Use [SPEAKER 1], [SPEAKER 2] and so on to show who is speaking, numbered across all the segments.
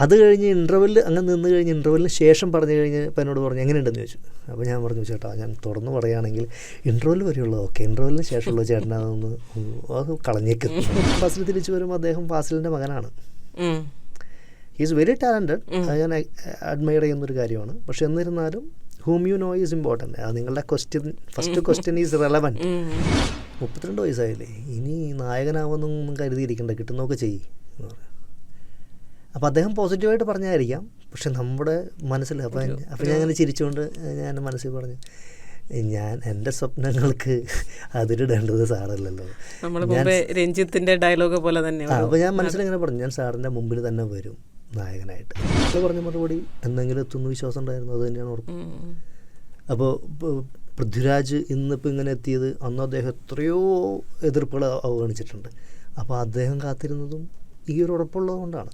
[SPEAKER 1] അത് കഴിഞ്ഞ് ഇൻ്റർവെല്ലിൽ അങ്ങനെ നിന്ന് കഴിഞ്ഞ് ഇൻ്റർവെല്ലിന് ശേഷം പറഞ്ഞു കഴിഞ്ഞ് ഇപ്പം എന്നോട് പറഞ്ഞു എങ്ങനെയുണ്ടെന്ന് ചോദിച്ചു. അപ്പോൾ ഞാൻ പറഞ്ഞു ചേട്ടാ ഞാൻ തുറന്ന് പറയുകയാണെങ്കിൽ ഇൻ്റർവെല്ല് വരെയുള്ളത് ഓക്കെ, ഇൻ്റർവെല്ലിന് ശേഷമുള്ള ചേട്ടൻ അതൊന്ന് അത് കളഞ്ഞേക്ക്. ഫാസിൽ തിരിച്ചു വരുമ്പോൾ അദ്ദേഹം ഫാസിലിൻ്റെ മകനാണ്. ഹീസ് വെരി ടാലൻറ്റഡ്, അത് ഞാൻ അഡ്മയർ ചെയ്യുന്നൊരു കാര്യമാണ്. പക്ഷെ എന്നിരുന്നാലും whom you know is important. അത് നിങ്ങളുടെ ഫസ്റ്റ് ക്വസ്റ്റ്യൻ ഈസ് റെലവൻറ്റ്. 32 വയസ്സായില്ലേ, ഇനി നായകനാവുന്നൊന്നും കരുതിയിരിക്കണ്ട, കിട്ടുന്നതൊക്കെ ചെയ്യ് എന്ന് പറഞ്ഞു. അപ്പോൾ അദ്ദേഹം പോസിറ്റീവായിട്ട് പറഞ്ഞായിരിക്കാം, പക്ഷെ നമ്മുടെ മനസ്സിൽ അപ്പം ഞാൻ അങ്ങനെ ചിരിച്ചുകൊണ്ട് ഞാൻ മനസ്സിൽ പറഞ്ഞു, ഞാൻ എൻ്റെ സ്വപ്നങ്ങൾക്ക് അതിരിടേണ്ടത് സാറല്ലല്ലോ.
[SPEAKER 2] രഞ്ജിത്തിൻ്റെ ഡയലോഗ് പോലെ തന്നെ.
[SPEAKER 1] അപ്പോൾ ഞാൻ മനസ്സിലിങ്ങനെ പറഞ്ഞു, ഞാൻ സാറിൻ്റെ മുമ്പിൽ തന്നെ വരും നായകനായിട്ട്. അപ്പോൾ പറഞ്ഞ മറുപടി എന്തെങ്കിലും എത്തുന്നു വിശ്വാസം ഉണ്ടായിരുന്നു, അത് തന്നെയാണ് ഉറപ്പ്. അപ്പോൾ പൃഥ്വിരാജ് ഇന്നിപ്പോൾ ഇങ്ങനെ എത്തിയത് അന്ന് അദ്ദേഹം എത്രയോ എതിർപ്പുകൾ അവഗണിച്ചിട്ടുണ്ട്. അപ്പോൾ അദ്ദേഹം കാത്തിരുന്നതും ഈ ഒരു ഉറപ്പുള്ളത് കൊണ്ടാണ്.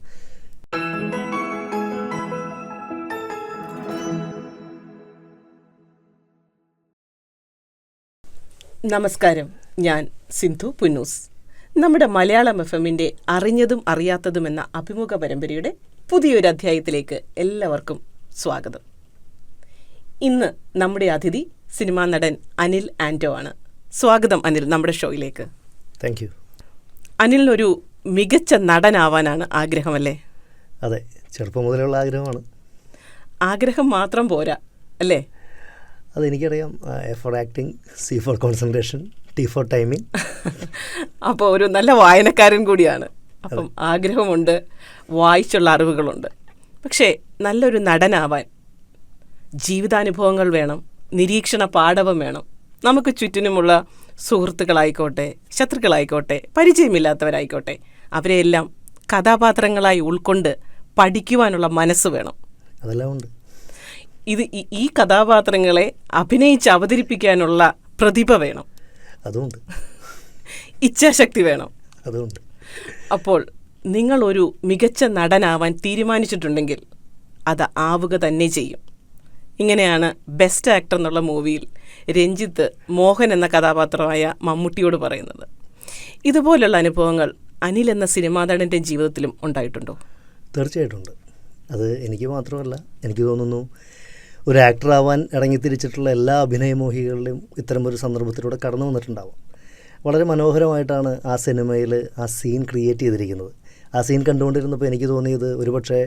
[SPEAKER 2] നമസ്കാരം, ഞാൻ സിന്ധു പുന്നൂസ്. നമ്മുടെ മലയാളം FM-ന്റെ അറിഞ്ഞതും അറിയാത്തതും എന്ന അഭിമുഖ പരമ്പരയുടെ പുതിയൊരു അധ്യായത്തിലേക്ക് എല്ലാവർക്കും സ്വാഗതം. ഇന്ന് നമ്മുടെ അതിഥി സിനിമാ നടൻ അനിൽ ആൻറ്റോ ആണ്. സ്വാഗതം അനിൽ നമ്മുടെ ഷോയിലേക്ക്.
[SPEAKER 1] Thank you.
[SPEAKER 2] അനിലിനൊരു മികച്ച നടനാവാനാണ് ആഗ്രഹമല്ലേ?
[SPEAKER 1] അതെ, ചെറുപ്പം മുതലുള്ള ആഗ്രഹമാണ്.
[SPEAKER 2] ആഗ്രഹം മാത്രം പോരാ അല്ലേ?
[SPEAKER 1] അതെനിക്കറിയാം. A for acting, C for concentration, T for timing.
[SPEAKER 2] അപ്പോൾ ഒരു നല്ല വായനക്കാരൻ കൂടിയാണ്. അപ്പം ആഗ്രഹമുണ്ട്, വായിച്ചുള്ള അറിവുകളുണ്ട്. പക്ഷേ നല്ലൊരു നടനാവാൻ ജീവിതാനുഭവങ്ങൾ വേണം, നിരീക്ഷണ പാടവം വേണം. നമുക്ക് ചുറ്റിനുമുള്ള സുഹൃത്തുക്കളായിക്കോട്ടെ, ശത്രുക്കളായിക്കോട്ടെ, പരിചയമില്ലാത്തവരായിക്കോട്ടെ, അവരെയെല്ലാം കഥാപാത്രങ്ങളായി ഉൾക്കൊണ്ട് പഠിക്കുവാനുള്ള മനസ്സ് വേണം.
[SPEAKER 1] അതെല്ലാം ഉണ്ട്.
[SPEAKER 2] ഈ കഥാപാത്രങ്ങളെ അഭിനയിച്ച് അവതരിപ്പിക്കാനുള്ള പ്രതിഭ വേണം.
[SPEAKER 1] അതുണ്ട്.
[SPEAKER 2] ഇച്ഛാശക്തി വേണം.
[SPEAKER 1] അതുണ്ട്.
[SPEAKER 2] അപ്പോൾ നിങ്ങളൊരു മികച്ച നടനാവാൻ തീരുമാനിച്ചിട്ടുണ്ടെങ്കിൽ അത് ആവുക തന്നെ ചെയ്യും. ഇങ്ങനെയാണ് ബെസ്റ്റ് ആക്ടർ എന്നുള്ള മൂവിയിൽ രഞ്ജിത്ത് മോഹൻ എന്ന കഥാപാത്രമായ മമ്മൂട്ടിയോട് പറയുന്നത്. ഇതുപോലുള്ള അനുഭവങ്ങൾ അനിൽ എന്ന സിനിമാ നടൻ്റെ ജീവിതത്തിലും ഉണ്ടായിട്ടുണ്ടോ?
[SPEAKER 1] തീർച്ചയായിട്ടും ഉണ്ട്. അത് എനിക്ക് മാത്രമല്ല, എനിക്ക് തോന്നുന്നു ഒരു ആക്ടറാവാൻ ഇറങ്ങിത്തിരിച്ചിട്ടുള്ള എല്ലാ അഭിനയമോഹികളിലും ഇത്തരമൊരു സന്ദർഭത്തിലൂടെ കടന്നു വന്നിട്ടുണ്ടാവും. വളരെ മനോഹരമായിട്ടാണ് ആ സിനിമയിൽ ആ സീൻ ക്രിയേറ്റ് ചെയ്തിരിക്കുന്നത്. ആ സീൻ കണ്ടുകൊണ്ടിരുന്നപ്പോൾ എനിക്ക് തോന്നിയത് ഒരുപക്ഷെ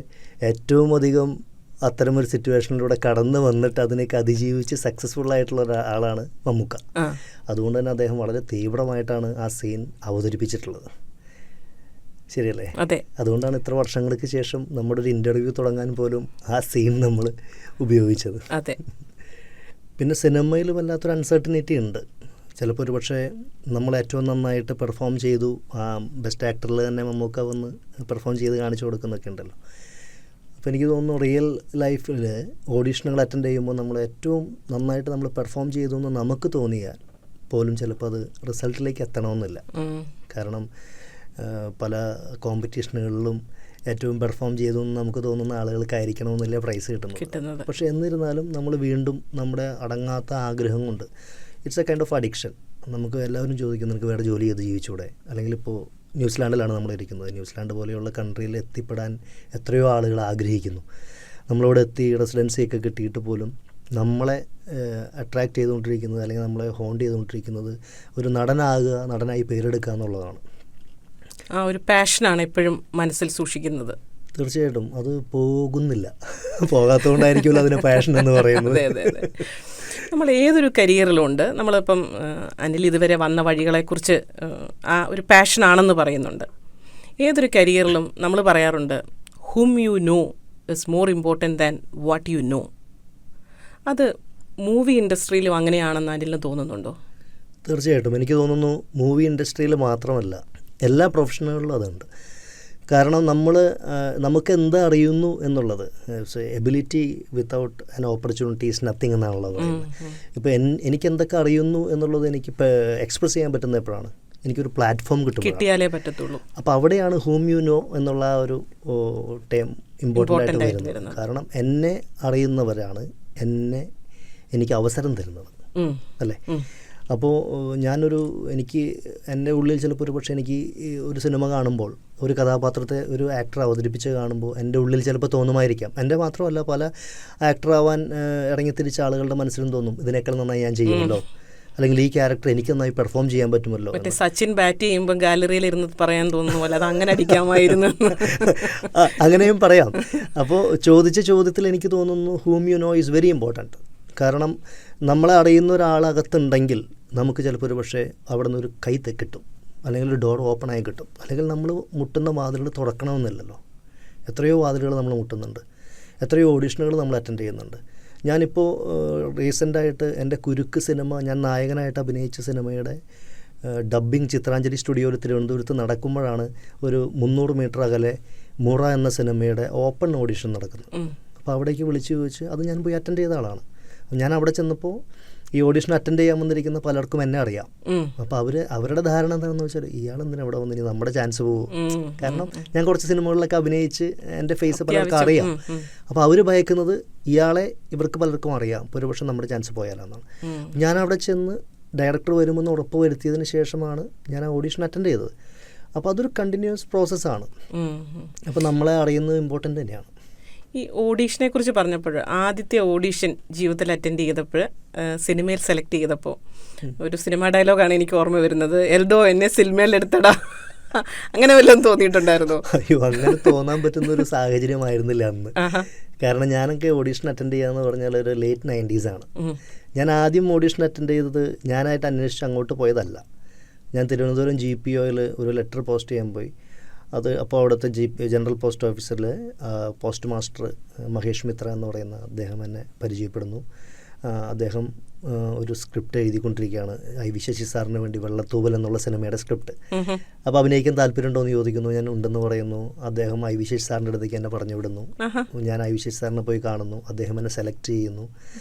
[SPEAKER 1] ഏറ്റവും അധികം അത്തരമൊരു സിറ്റുവേഷനിലൂടെ കടന്നു വന്നിട്ട് അതിനേക്ക് അതിജീവിച്ച് സക്സസ്ഫുൾ ആയിട്ടുള്ള ഒരാളാണ് മമ്മൂക്ക. അതുകൊണ്ട് തന്നെ അദ്ദേഹം വളരെ തീവ്രമായിട്ടാണ് ആ സീൻ അവതരിപ്പിച്ചിട്ടുള്ളത്. ശരിയല്ലേ?
[SPEAKER 2] അതെ.
[SPEAKER 1] അതുകൊണ്ടാണ് ഇത്ര വർഷങ്ങൾക്ക് ശേഷം നമ്മുടെ ഒരു ഇൻ്റർവ്യൂ തുടങ്ങാൻ പോലും ആ സീൻ നമ്മൾ ഉപയോഗിച്ചത്.
[SPEAKER 2] അതെ.
[SPEAKER 1] പിന്നെ സിനിമയിൽ വല്ലാത്തൊരു അൺസർട്ടനിറ്റി ഉണ്ട്. ചിലപ്പോൾ ഒരു പക്ഷേ നമ്മൾ ഏറ്റവും നന്നായിട്ട് പെർഫോം ചെയ്തു, ആ ബെസ്റ്റ് ആക്ടറിൽ തന്നെ മമ്മൂക്ക വന്ന് പെർഫോം ചെയ്ത് കാണിച്ചു കൊടുക്കുന്നൊക്കെ ഉണ്ടല്ലോ. അപ്പോൾ എനിക്ക് തോന്നുന്നു റിയൽ ലൈഫിൽ ഓഡീഷനുകൾ അറ്റൻഡ് ചെയ്യുമ്പോൾ നമ്മൾ ഏറ്റവും നന്നായിട്ട് നമ്മൾ പെർഫോം ചെയ്തു എന്ന് നമുക്ക് തോന്നിയാൽ പോലും ചിലപ്പോൾ അത് റിസൾട്ടിലേക്ക് എത്തണമെന്നില്ല. കാരണം പല കോമ്പറ്റീഷനുകളിലും ഏറ്റവും പെർഫോം ചെയ്തു എന്ന് നമുക്ക് തോന്നുന്ന ആളുകൾക്കായിരിക്കണമെന്നില്ല പ്രൈസ് കിട്ടുന്നത്. പക്ഷേ എന്നിരുന്നാലും നമ്മൾ വീണ്ടും നമ്മുടെ അടങ്ങാത്ത ആഗ്രഹം കൊണ്ട് it's A kind of addiction. നമുക്ക് എല്ലാവരും ചോദിക്കും നിനക്ക് വേറെ ജോലി ചെയ്ത് ജീവിച്ചൂടെ? അല്ലെങ്കിൽ ഇപ്പോൾ ന്യൂസിലാൻഡിലാണ് നമ്മൾ ഇരിക്കുന്നത്. ന്യൂസിലാൻഡ് പോലെയുള്ള കൺട്രിയിൽ എത്തിപ്പെടാൻ എത്രയോ ആളുകൾ ആഗ്രഹിക്കുന്നു. നമ്മളവിടെ എത്തി റെസിഡൻസിയൊക്കെ കിട്ടിയിട്ട് പോലും നമ്മളെ അട്രാക്റ്റ് ചെയ്തുകൊണ്ടിരിക്കുന്നത് അല്ലെങ്കിൽ നമ്മളെ ഹോണ്ട് ചെയ്തുകൊണ്ടിരിക്കുന്നത് ഒരു നടനാകുക, നടനായി പേരെടുക്കുക എന്നുള്ളതാണ്.
[SPEAKER 2] ആ ഒരു പാഷനാണ് എപ്പോഴും മനസ്സിൽ സൂക്ഷിക്കുന്നത്.
[SPEAKER 1] തീർച്ചയായിട്ടും അത് പോകുന്നില്ല. പോകാത്തതുകൊണ്ടായിരിക്കുമല്ലോ അതിന് പാഷൻ എന്ന് പറയുന്നത്.
[SPEAKER 2] നമ്മൾ ഏതൊരു കരിയറിലുണ്ട്. നമ്മളിപ്പം അനിൽ ഇതുവരെ വന്ന വഴികളെക്കുറിച്ച് ആ ഒരു പാഷനാണെന്ന് പറയുന്നുണ്ട്. ഏതൊരു കരിയറിലും നമ്മൾ പറയാറുണ്ട് whom you know is more important than what you know. അത് മൂവി ഇൻഡസ്ട്രിയിലും അങ്ങനെയാണെന്ന് അനിലിന് തോന്നുന്നുണ്ടോ?
[SPEAKER 1] തീർച്ചയായിട്ടും എനിക്ക് തോന്നുന്നു മൂവി ഇൻഡസ്ട്രിയിൽ മാത്രമല്ല എല്ലാ പ്രൊഫഷനുകളിലും അതുണ്ട്. കാരണം നമുക്ക് എന്താ അറിയുന്നു എന്നുള്ളത്, ability without an opportunity is nothing എന്നാണുള്ളത്. ഇപ്പോൾ എനിക്ക് എന്തൊക്കെ അറിയുന്നു എന്നുള്ളത് എനിക്കിപ്പോൾ എക്സ്പ്രസ് ചെയ്യാൻ പറ്റുന്ന എപ്പോഴാണ് എനിക്കൊരു പ്ലാറ്റ്ഫോം
[SPEAKER 2] കിട്ടിയാലേ പറ്റത്തുള്ളൂ.
[SPEAKER 1] അപ്പോൾ അവിടെയാണ് ഹൂം യു നോ എന്നുള്ള ഒരു ടേം ഇമ്പോർട്ടൻ്റ് ആയിട്ട് വരുന്നത്. കാരണം എന്നെ അറിയുന്നവരാണ് എനിക്ക് അവസരം തരുന്നത്, അല്ലേ? അപ്പോൾ എനിക്ക് എൻ്റെ ഉള്ളിൽ ചിലപ്പോൾ ഒരു പക്ഷേ എനിക്ക് ഈ ഒരു സിനിമ കാണുമ്പോൾ ഒരു കഥാപാത്രത്തെ ഒരു ആക്ടർ അവതരിപ്പിച്ച് കാണുമ്പോൾ എൻ്റെ ഉള്ളിൽ ചിലപ്പോൾ തോന്നുമായിരിക്കാം, എൻ്റെ മാത്രമല്ല പല ആക്ടറാവാൻ ഇറങ്ങിത്തിരിച്ച ആളുകളുടെ മനസ്സിലും തോന്നും ഇതിനേക്കാൾ നന്നായി ഞാൻ ചെയ്യുമല്ലോ, അല്ലെങ്കിൽ ഈ ക്യാരക്ടർ എനിക്ക് നന്നായി പെർഫോം ചെയ്യാൻ പറ്റുമല്ലോ.
[SPEAKER 2] മറ്റേ സച്ചിൻ ബാറ്റ് ചെയ്യുമ്പോൾ ഗാലറിയിൽ ഇരുന്ന് പറയാൻ തോന്നുന്നു പോലെ അത് അങ്ങനെ അടിക്കാമായിരുന്നു.
[SPEAKER 1] അങ്ങനെയും പറയാം. അപ്പോൾ ചോദിച്ച ചോദ്യത്തിൽ എനിക്ക് തോന്നുന്നു whom you know is very important. കാരണം നമ്മളെ അറിയുന്ന ഒരാളകത്തുണ്ടെങ്കിൽ നമുക്ക് ചിലപ്പോൾ ഒരു പക്ഷേ അവിടെ നിന്നൊരു കൈ കിട്ടും, അല്ലെങ്കിൽ ഒരു ഡോർ ഓപ്പണായി കിട്ടും, അല്ലെങ്കിൽ നമ്മൾ മുട്ടുന്ന വാതിലുകൾ തുറക്കണമെന്നില്ലല്ലോ. എത്രയോ വാതിലുകൾ നമ്മൾ മുട്ടുന്നുണ്ട്, എത്രയോ ഓഡീഷനുകൾ നമ്മൾ അറ്റൻഡ് ചെയ്യുന്നുണ്ട്. ഞാനിപ്പോൾ റീസെൻ്റായിട്ട് എൻ്റെ കുരുക്ക് സിനിമ, ഞാൻ നായകനായിട്ട് അഭിനയിച്ച സിനിമയുടെ ഡബ്ബിങ് ചിത്രാഞ്ജലി സ്റ്റുഡിയോയിൽ തിരുവനന്തപുരത്ത് നടക്കുമ്പോഴാണ് ഒരു 300 മീറ്റർ അകലെ മുറ എന്ന സിനിമയുടെ ഓപ്പൺ ഓഡീഷൻ നടക്കുന്നത്. അപ്പോൾ അവിടേക്ക് വിളിച്ച് ചോദിച്ച് അത് ഞാൻ പോയി അറ്റൻഡ് ചെയ്ത ആളാണ്. ഞാൻ അവിടെ ചെന്നപ്പോൾ ഈ ഓഡീഷൻ അറ്റൻഡ് ചെയ്യാൻ വന്നിരിക്കുന്ന പലർക്കും എന്നെ അറിയാം. അപ്പോൾ അവരുടെ ധാരണ എന്താണെന്ന് വെച്ചാൽ ഇയാൾ എന്തിനാ അവിടെ വന്നിനി, നമ്മുടെ ചാൻസ് പോകും. കാരണം ഞാൻ കുറച്ച് സിനിമകളിലൊക്കെ അഭിനയിച്ച് എൻ്റെ ഫേസ് പലർക്കും അറിയാം. അപ്പോൾ അവർ ഭയക്കുന്നത് ഇയാളെ ഇവർക്ക് പലർക്കും അറിയാം, ഇപ്പോൾ ഒരു പക്ഷേ നമ്മുടെ ചാൻസ് പോയാലെന്നാണ്. ഞാൻ അവിടെ ചെന്ന് ഡയറക്ടർ വരുമെന്ന് ഉറപ്പ് വരുത്തിയതിന് ശേഷമാണ് ഞാൻ ആ ഓഡീഷൻ അറ്റൻഡ് ചെയ്തത്. അപ്പോൾ അതൊരു കണ്ടിന്യൂസ് പ്രോസസ്സാണ്. അപ്പോൾ നമ്മളെ അറിയുന്നത് ഇമ്പോർട്ടൻ്റ് തന്നെയാണ്.
[SPEAKER 2] ഈ ഓഡീഷനെ കുറിച്ച് പറഞ്ഞപ്പോൾ ആദ്യത്തെ ഓഡീഷൻ ജീവിതത്തിൽ അറ്റൻഡ് ചെയ്തപ്പോൾ സിനിമയിൽ സെലക്ട് ചെയ്തപ്പോൾ ഒരു സിനിമ ഡയലോഗാണ് എനിക്ക് ഓർമ്മ വരുന്നത്, എൽദോ എന്നെ സിനിമയിലെടുത്തടാ. അങ്ങനെ വല്ലതും തോന്നിയിട്ടുണ്ടായിരുന്നോ?
[SPEAKER 1] അയ്യോ, അങ്ങനെ തോന്നാൻ പറ്റുന്ന ഒരു സാഹചര്യമായിരുന്നില്ല അന്ന്. കാരണം ഞാനൊക്കെ ഓഡീഷൻ അറ്റൻഡ് ചെയ്യാന്ന് പറഞ്ഞാൽ ഒരു ലേറ്റ് 90s ആണ്. ഞാൻ ആദ്യം ഓഡീഷൻ അറ്റൻഡ് ചെയ്തത് ഞാനായിട്ട് അന്വേഷിച്ച് അങ്ങോട്ട് പോയതല്ല. ഞാൻ തിരുവനന്തപുരം GPOയിൽ ഒരു ലെറ്റർ പോസ്റ്റ് ചെയ്യാൻ പോയി. അത് അപ്പോൾ അവിടുത്തെ ജനറൽ പോസ്റ്റ് ഓഫീസറിൽ പോസ്റ്റ് മാസ്റ്റർ മഹേഷ് മിത്ര എന്ന് പറയുന്ന അദ്ദേഹം എന്നെ പരിചയപ്പെടുന്നു. അദ്ദേഹം ഒരു സ്ക്രിപ്റ്റ് എഴുതിക്കൊണ്ടിരിക്കുകയാണ്, ഐ.വി. ശശി സാറിന് വേണ്ടി വെള്ളത്തൂവൽ എന്നുള്ള സിനിമയുടെ സ്ക്രിപ്റ്റ്. അപ്പോൾ അഭിനയിക്കാൻ താല്പര്യമുണ്ടോ എന്ന് ചോദിക്കുന്നു. ഞാൻ ഉണ്ടെന്ന് പറയുന്നു. അദ്ദേഹം ഐ.വി. ശശി സാറിൻ്റെ അടുത്തേക്ക് എന്നെ പറഞ്ഞു വിടുന്നു. ഞാൻ ഐ.വി. ശശി സാറിനെ പോയി കാണുന്നു. അദ്ദേഹം എന്നെ സെലക്ട് ചെയ്യുന്നു,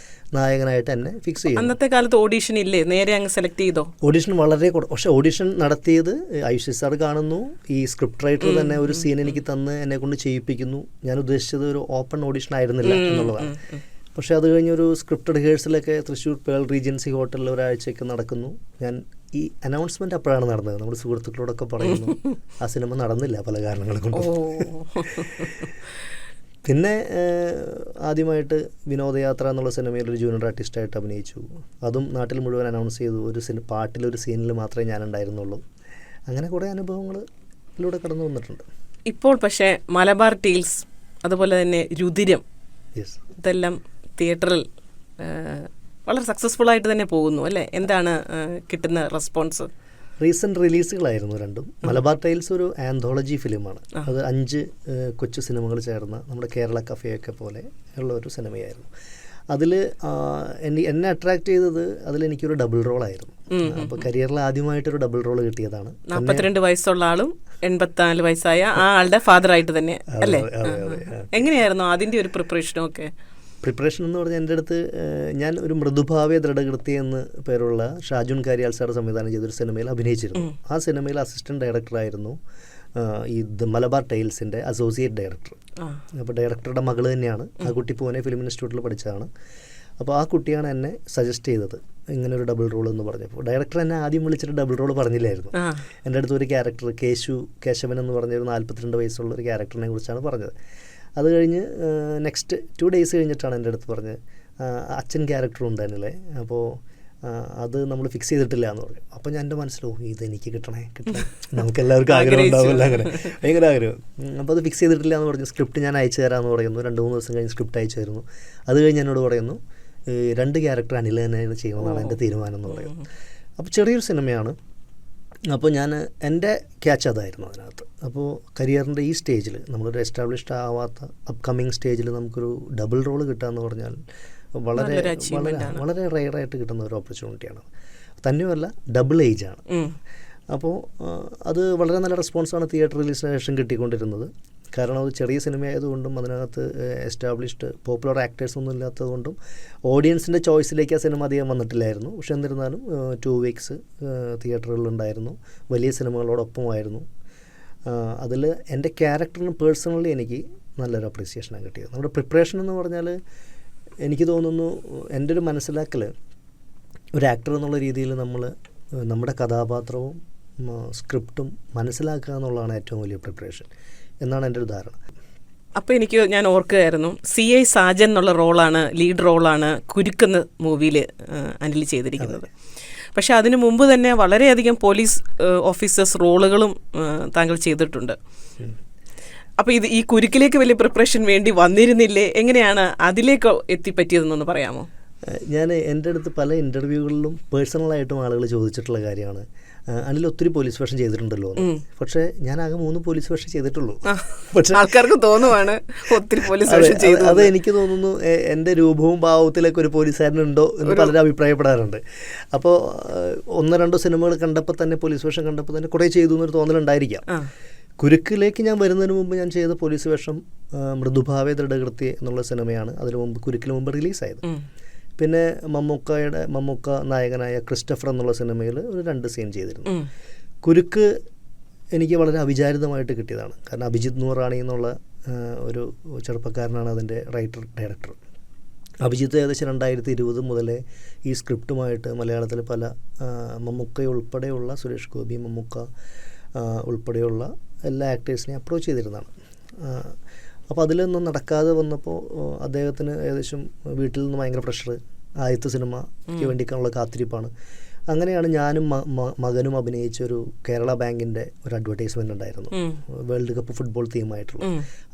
[SPEAKER 1] നായകനായിട്ട് എന്നെ ഫിക്സ് ചെയ്യുന്നു.
[SPEAKER 2] അന്നത്തെ കാലത്ത് ഓഡീഷൻ ഇല്ലേ, നേരെ അങ്ങ് സെലക്ട് ചെയ്തോ?
[SPEAKER 1] ഓഡീഷൻ വളരെ പക്ഷേ ഓഡീഷൻ നടത്തിയത് ഐ.വി. ശശി സാർ കാണുന്നു, ഈ സ്ക്രിപ്റ്റ് റൈറ്റർ തന്നെ ഒരു സീൻ എനിക്ക് തന്ന് എന്നെ കൊണ്ട് ചെയ്യിപ്പിക്കുന്നു. ഞാൻ ഉദ്ദേശിച്ചത് ഒരു ഓപ്പൺ ഓഡീഷൻ ആയിരുന്നില്ല എന്നുള്ളതാണ്. പക്ഷേ അത് കഴിഞ്ഞൊരു സ്ക്രിപ്റ്റ് റിഹേഴ്സലൊക്കെ തൃശ്ശൂർ പേൾ റീജൻസി ഹോട്ടലിൽ ഒരാഴ്ചയൊക്കെ നടക്കുന്നു. ഞാൻ ഈ അനൗൺസ്മെൻറ്റ് അപ്പോഴാണ് നടന്നത്. നമ്മുടെ സുഹൃത്തുക്കളോടൊക്കെ പറയുന്നു, ആ സിനിമ നടന്നില്ല പല കാരണങ്ങൾ കൊണ്ട്. പിന്നെ ആദ്യമായിട്ട് വിനോദയാത്ര എന്നുള്ള സിനിമയിൽ ഒരു ജൂനിയർ ആർട്ടിസ്റ്റായിട്ട് അഭിനയിച്ചു. അതും നാട്ടിൽ മുഴുവൻ അനൗൺസ് ചെയ്തു. ഒരു പാട്ടിലൊരു സീനിൽ മാത്രമേ ഞാൻ ഉണ്ടായിരുന്നുള്ളൂ. അങ്ങനെ കുറേ അനുഭവങ്ങളിലൂടെ കടന്നു വന്നിട്ടുണ്ട്.
[SPEAKER 2] ഇപ്പോൾ പക്ഷേ മലബാർ ടീൽസ്, അതുപോലെ തന്നെ രുതിരം, ഇതെല്ലാം തിയേറ്ററിൽ വളരെ സക്സസ്ഫുൾ ആയിട്ട് തന്നെ പോകുന്നു അല്ലേ? എന്താണ് കിട്ടുന്ന റെസ്പോൺസ്?
[SPEAKER 1] റീസെൻറ്റ് റിലീസുകളായിരുന്നു രണ്ടും. മലബാർ ടൈൽസ് ഒരു ആന്തോളജി ഫിലിമാണ്. അത് 5 കൊച്ചു സിനിമകൾ ചേർന്ന നമ്മുടെ കേരള കഫേയൊക്കെ പോലെ ഉള്ള ഒരു സിനിമയായിരുന്നു. അതിൽ എന്നെ അട്രാക്ട് ചെയ്തത് അതിലെനിക്കൊരു ഡബിൾ റോളായിരുന്നു. അപ്പോൾ കരിയറിൽ ആദ്യമായിട്ടൊരു ഡബിൾ റോൾ കിട്ടിയതാണ്.
[SPEAKER 2] 42 വയസ്സുള്ള ആളും 84 വയസ്സായ ആ ആളുടെ ഫാദറായിട്ട് തന്നെ അല്ലേ? എങ്ങനെയായിരുന്നു അതിൻ്റെ ഒരു പ്രിപ്പറേഷനും ഒക്കെ?
[SPEAKER 1] പ്രിപ്പറേഷൻ എന്ന് പറഞ്ഞാൽ എൻ്റെ അടുത്ത് ഞാൻ ഒരു മൃദുഭാവ്യ ദൃഢകൃതി എന്ന് പേരുള്ള ഷാജുൻ കാരിയാൽ സാർ സംവിധാനം ചെയ്തൊരു സിനിമയിൽ അഭിനയിച്ചിരുന്നു. ആ സിനിമയിൽ അസിസ്റ്റൻറ്റ് ഡയറക്ടറായിരുന്നു ഈ മലബാർ ടൈൽസിൻ്റെ അസോസിയേറ്റ് ഡയറക്ടർ. അപ്പോൾ ഡയറക്ടറുടെ മകൾ തന്നെയാണ്. ആ കുട്ടി പൂനെ ഫിലിം ഇൻസ്റ്റിറ്റ്യൂട്ടിൽ പഠിച്ചതാണ്. അപ്പോൾ ആ കുട്ടിയാണ് എന്നെ സജസ്റ്റ് ചെയ്തത് ഇങ്ങനെ ഒരു ഡബിൾ റോൾ എന്ന് പറഞ്ഞപ്പോൾ. ഡയറക്ടർ എന്നെ ആദ്യം വിളിച്ചിട്ട് ഡബിൾ റോൾ പറഞ്ഞില്ലായിരുന്നു. എൻ്റെ അടുത്ത് ഒരു ക്യാരക്ടർ കേശവൻ എന്ന് പറഞ്ഞൊരു 42 വയസ്സുള്ള ഒരു ക്യാരക്ടറിനെ കുറിച്ചാണ് പറഞ്ഞത്. അത് കഴിഞ്ഞ് നെക്സ്റ്റ് 2 days കഴിഞ്ഞിട്ടാണ് എൻ്റെ അടുത്ത് പറഞ്ഞത് അച്ഛൻ ക്യാരക്ടറും ഉണ്ടായിരുന്നില്ലേ, അപ്പോൾ അത് നമ്മൾ ഫിക്സ് ചെയ്തിട്ടില്ല എന്ന് പറഞ്ഞു. അപ്പോൾ ഞാൻ എൻ്റെ മനസ്സിലോ ഇതെനിക്ക് കിട്ടണേ നമുക്കെല്ലാവർക്കും ആഗ്രഹം ഉണ്ടാവില്ല, അങ്ങനെ ഭയങ്കര ആഗ്രഹം. അപ്പോൾ അത് ഫിക്സ് ചെയ്തിട്ടില്ല എന്ന് പറഞ്ഞു. സ്ക്രിപ്റ്റ് ഞാൻ അയച്ചു തരാമെന്ന് പറയുന്നു. 2-3 ദിവസം കഴിഞ്ഞ് സ്ക്രിപ്റ്റ് അയച്ചു തരുന്നു. അത് കഴിഞ്ഞ് എന്നോട് പറയുന്നു 2 ക്യാരക്ടർ അനിൽ തന്നെയാണ് ചെയ്യണമെന്നാണ് എൻ്റെ തീരുമാനം എന്ന് പറയുന്നു. അപ്പോൾ ചെറിയൊരു സിനിമയാണ്. അപ്പോൾ എൻ്റെ ക്യാച്ച് അതായിരുന്നു അതിനകത്ത്. അപ്പോൾ കരിയറിൻ്റെ ഈ സ്റ്റേജിൽ നമ്മളൊരു എസ്റ്റാബ്ലിഷ്ഡ് ആവാത്ത അപ്കമ്മിങ് സ്റ്റേജിൽ നമുക്കൊരു ഡബിൾ റോൾ കിട്ടുക എന്ന് പറഞ്ഞാൽ വളരെ വളരെ റെയറായിട്ട് കിട്ടുന്ന ഒരു ഓപ്പർച്യൂണിറ്റിയാണ്. തന്നെയുമല്ല ഡബിൾ ഏജാണ്. അപ്പോൾ അത് വളരെ നല്ല റെസ്പോൺസാണ് തിയേറ്റർ റിലീസിന് ശേഷം കിട്ടിക്കൊണ്ടിരുന്നത്. കാരണം അത് ചെറിയ സിനിമയായതുകൊണ്ടും അതിനകത്ത് എസ്റ്റാബ്ലിഷ്ഡ് പോപ്പുലർ ആക്ടേഴ്സ് ഒന്നും ഇല്ലാത്തതുകൊണ്ടും ഓഡിയൻസിൻ്റെ ചോയ്സിലേക്ക് ആ സിനിമ അധികം വന്നിട്ടില്ലായിരുന്നു. പക്ഷെ എന്നിരുന്നാലും 2 weeks തിയേറ്ററുകളിലുണ്ടായിരുന്നു. വലിയ സിനിമകളോടൊപ്പമായിരുന്നു. അതിൽ എൻ്റെ ക്യാരക്ടറിന് പേഴ്സണലി എനിക്ക് നല്ലൊരു അപ്രീസിയേഷനാണ് കിട്ടിയത്. നമ്മുടെ പ്രിപ്പറേഷൻ എന്ന് പറഞ്ഞാൽ എനിക്ക് തോന്നുന്നു എൻ്റെ ഒരു മനസ്സിലാക്കൽ ഒരു ആക്ടർ എന്നുള്ള രീതിയിൽ നമ്മുടെ കഥാപാത്രവും സ്ക്രിപ്റ്റും മനസ്സിലാക്കുക എന്നുള്ളതാണ് ഏറ്റവും വലിയ പ്രിപ്പറേഷൻ എന്നാണ് എൻ്റെ ഒരു ധാരണ.
[SPEAKER 2] അപ്പോൾ ഞാൻ ഓർക്കുകയായിരുന്നു, CI സാജൻ എന്നുള്ള ലീഡ് റോളാണ് കുരുക്കുന്ന മൂവിയിൽ അനിൽ ചെയ്തിരിക്കുന്നത്. പക്ഷേ അതിനു മുമ്പ് തന്നെ വളരെയധികം പോലീസ് ഓഫീസേഴ്സ് റോളുകളും താങ്കൾ ചെയ്തിട്ടുണ്ട്. അപ്പോൾ ഈ കുരുക്കിലേക്ക് വലിയ പ്രിപ്പറേഷൻ വേണ്ടി വന്നിരുന്നില്ലേ? എങ്ങനെയാണ് അതിലേക്ക് എത്തിപ്പറ്റിയതെന്നൊന്ന് പറയാമോ?
[SPEAKER 1] ഞാൻ എൻ്റെ അടുത്ത് പല ഇൻ്റർവ്യൂകളിലും പേഴ്സണലായിട്ടും ആളുകൾ ചോദിച്ചിട്ടുള്ള കാര്യമാണ്, അനിൽ ഒത്തിരി പോലീസ് വേഷം ചെയ്തിട്ടുണ്ടല്ലോ. പക്ഷേ ഞാൻ ആകെ 3 പോലീസ് വേഷം ചെയ്തിട്ടുള്ളൂ.
[SPEAKER 2] പക്ഷേ ആൾക്കാർക്ക് തോന്നുവാണ് ഒത്തിരി പോലീസ് വേഷം ചെയ്തു.
[SPEAKER 1] അത് എനിക്ക് തോന്നുന്നു എൻ്റെ രൂപവും ഭാവത്തിലൊക്കെ ഒരു പോലീസുകാരനുണ്ടോ എന്ന് പലരും അഭിപ്രായപ്പെടാറുണ്ട്. അപ്പോൾ 1-2 സിനിമകൾ കണ്ടപ്പോൾ തന്നെ, പോലീസ് വേഷം കണ്ടപ്പോൾ തന്നെ കുറേ ചെയ്തു എന്നൊരു തോന്നലുണ്ടായിരിക്കാം. കുരുക്കിലേക്ക് ഞാൻ വരുന്നതിന് മുമ്പ് ഞാൻ ചെയ്ത പോലീസ് വേഷം മൃദുഭാവേ ദൃഢകൃത്യ എന്നുള്ള സിനിമയാണ്. അതിനു മുമ്പ്, കുരുക്കിന് മുമ്പ് റിലീസായത്. പിന്നെ മമ്മൂക്ക നായകനായ ക്രിസ്റ്റഫർ എന്നുള്ള സിനിമയിൽ ഒരു 2 സീൻ ചെയ്തിരുന്നു. കുരുക്ക് എനിക്ക് വളരെ അവിചാരിതമായിട്ട് കിട്ടിയതാണ്. കാരണം അഭിജിത്ത് നൂറാണി എന്നുള്ള ഒരു ചെറുപ്പക്കാരനാണ് അതിൻ്റെ ഡയറക്ടർ. അഭിജിത്ത് ഏകദേശം 2020 മുതലേ ഈ സ്ക്രിപ്റ്റുമായിട്ട് മലയാളത്തിൽ പല മമ്മൂക്ക ഉൾപ്പെടെയുള്ള, സുരേഷ് ഗോപി, മമ്മൂക്ക ഉൾപ്പെടെയുള്ള എല്ലാ ആക്ടേഴ്സിനെയും അപ്രോച്ച് ചെയ്തിരുന്നതാണ്. അപ്പോൾ അതിലൊന്നും നടക്കാതെ വന്നപ്പോൾ അദ്ദേഹത്തിന് ഏകദേശം വീട്ടിൽ നിന്ന് ഭയങ്കര പ്രഷർ, ആദ്യത്തെ സിനിമയ്ക്ക് വേണ്ടിയിട്ടുള്ള കാത്തിരിപ്പാണ്. അങ്ങനെയാണ് ഞാനും മകനും അഭിനയിച്ചൊരു കേരള ബാങ്കിൻ്റെ ഒരു അഡ്വർടൈസ്മെൻ്റ് ഉണ്ടായിരുന്നു, വേൾഡ് കപ്പ് ഫുട്ബോൾ തീമായിട്ടുള്ള.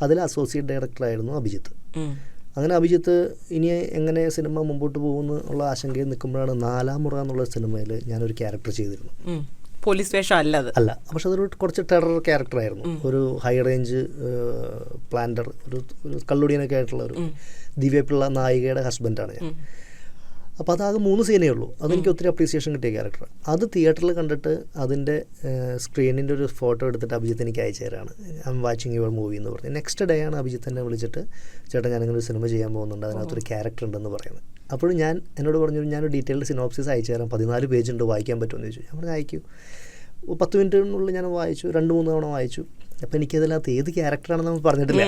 [SPEAKER 1] അതിൽ അസോസിയേറ്റ് ഡയറക്ടറായിരുന്നു അഭിജിത്ത്. അങ്ങനെ അഭിജിത്ത് ഇനി എങ്ങനെ സിനിമ മുമ്പോട്ട് പോകുന്നു ഉള്ള ആശങ്കയിൽ നിൽക്കുമ്പോഴാണ് 4 മുറ എന്നുള്ള സിനിമയിൽ ഞാനൊരു ക്യാരക്ടർ ചെയ്തിരുന്നു.
[SPEAKER 2] പോലീസ് വേഷം അല്ല, പക്ഷെ
[SPEAKER 1] അതൊരു കുറച്ച് ടെറർ ക്യാരക്ടറായിരുന്നു. ഒരു ഹൈ റേഞ്ച് പ്ലാന്റർ, ഒരു കള്ളുടിയനൊക്കെ ആയിട്ടുള്ള ഒരു ദിവ്യപിള്ള നായികയുടെ ഹസ്ബൻഡാണ് ഞാൻ. അപ്പോൾ അതാകെ 3 സീനേ ഉള്ളൂ. അതെനിക്ക് ഒത്തിരി അപ്രീസിയേഷൻ കിട്ടിയ ക്യാരക്ടർ. അത് തിയേറ്ററിൽ കണ്ടിട്ട് അതിൻ്റെ സ്ക്രീനിൻ്റെ ഒരു ഫോട്ടോ എടുത്തിട്ട് അഭിജിത്ത് എനിക്ക് അയച്ചു തരാണ്, I'm watching your movie എന്ന് പറഞ്ഞ്. നെക്സ്റ്റ് ഡേ ആണ് അഭിജിത്ത് എന്നെ വിളിച്ചിട്ട്, ചേട്ടാ ഞാനിങ്ങനെ ഒരു സിനിമ ചെയ്യാൻ പോകുന്നുണ്ട്, അതിനകത്തൊരു ക്യാരക്ടർ ഉണ്ടെന്ന് പറയുന്നത്. അപ്പോഴും എന്നോട് പറഞ്ഞു, ഞാനൊരു ഡീറ്റെയിൽഡ് സിനോപ്സിസ് അയച്ചു തരാം, 14 പേജുണ്ട്, വായിക്കാൻ പറ്റുമെന്ന് ചോദിച്ചു. ഞാൻ പറഞ്ഞു അയക്കൂ. 10 മിനിറ്റിനുള്ളിൽ ഞാൻ വായിച്ചു, 2-3 തവണ വായിച്ചു. അപ്പോൾ എനിക്കതിനകത്ത് ഏത് ക്യാരക്ടറാണെന്ന് നമ്മൾ പറഞ്ഞിട്ടില്ല.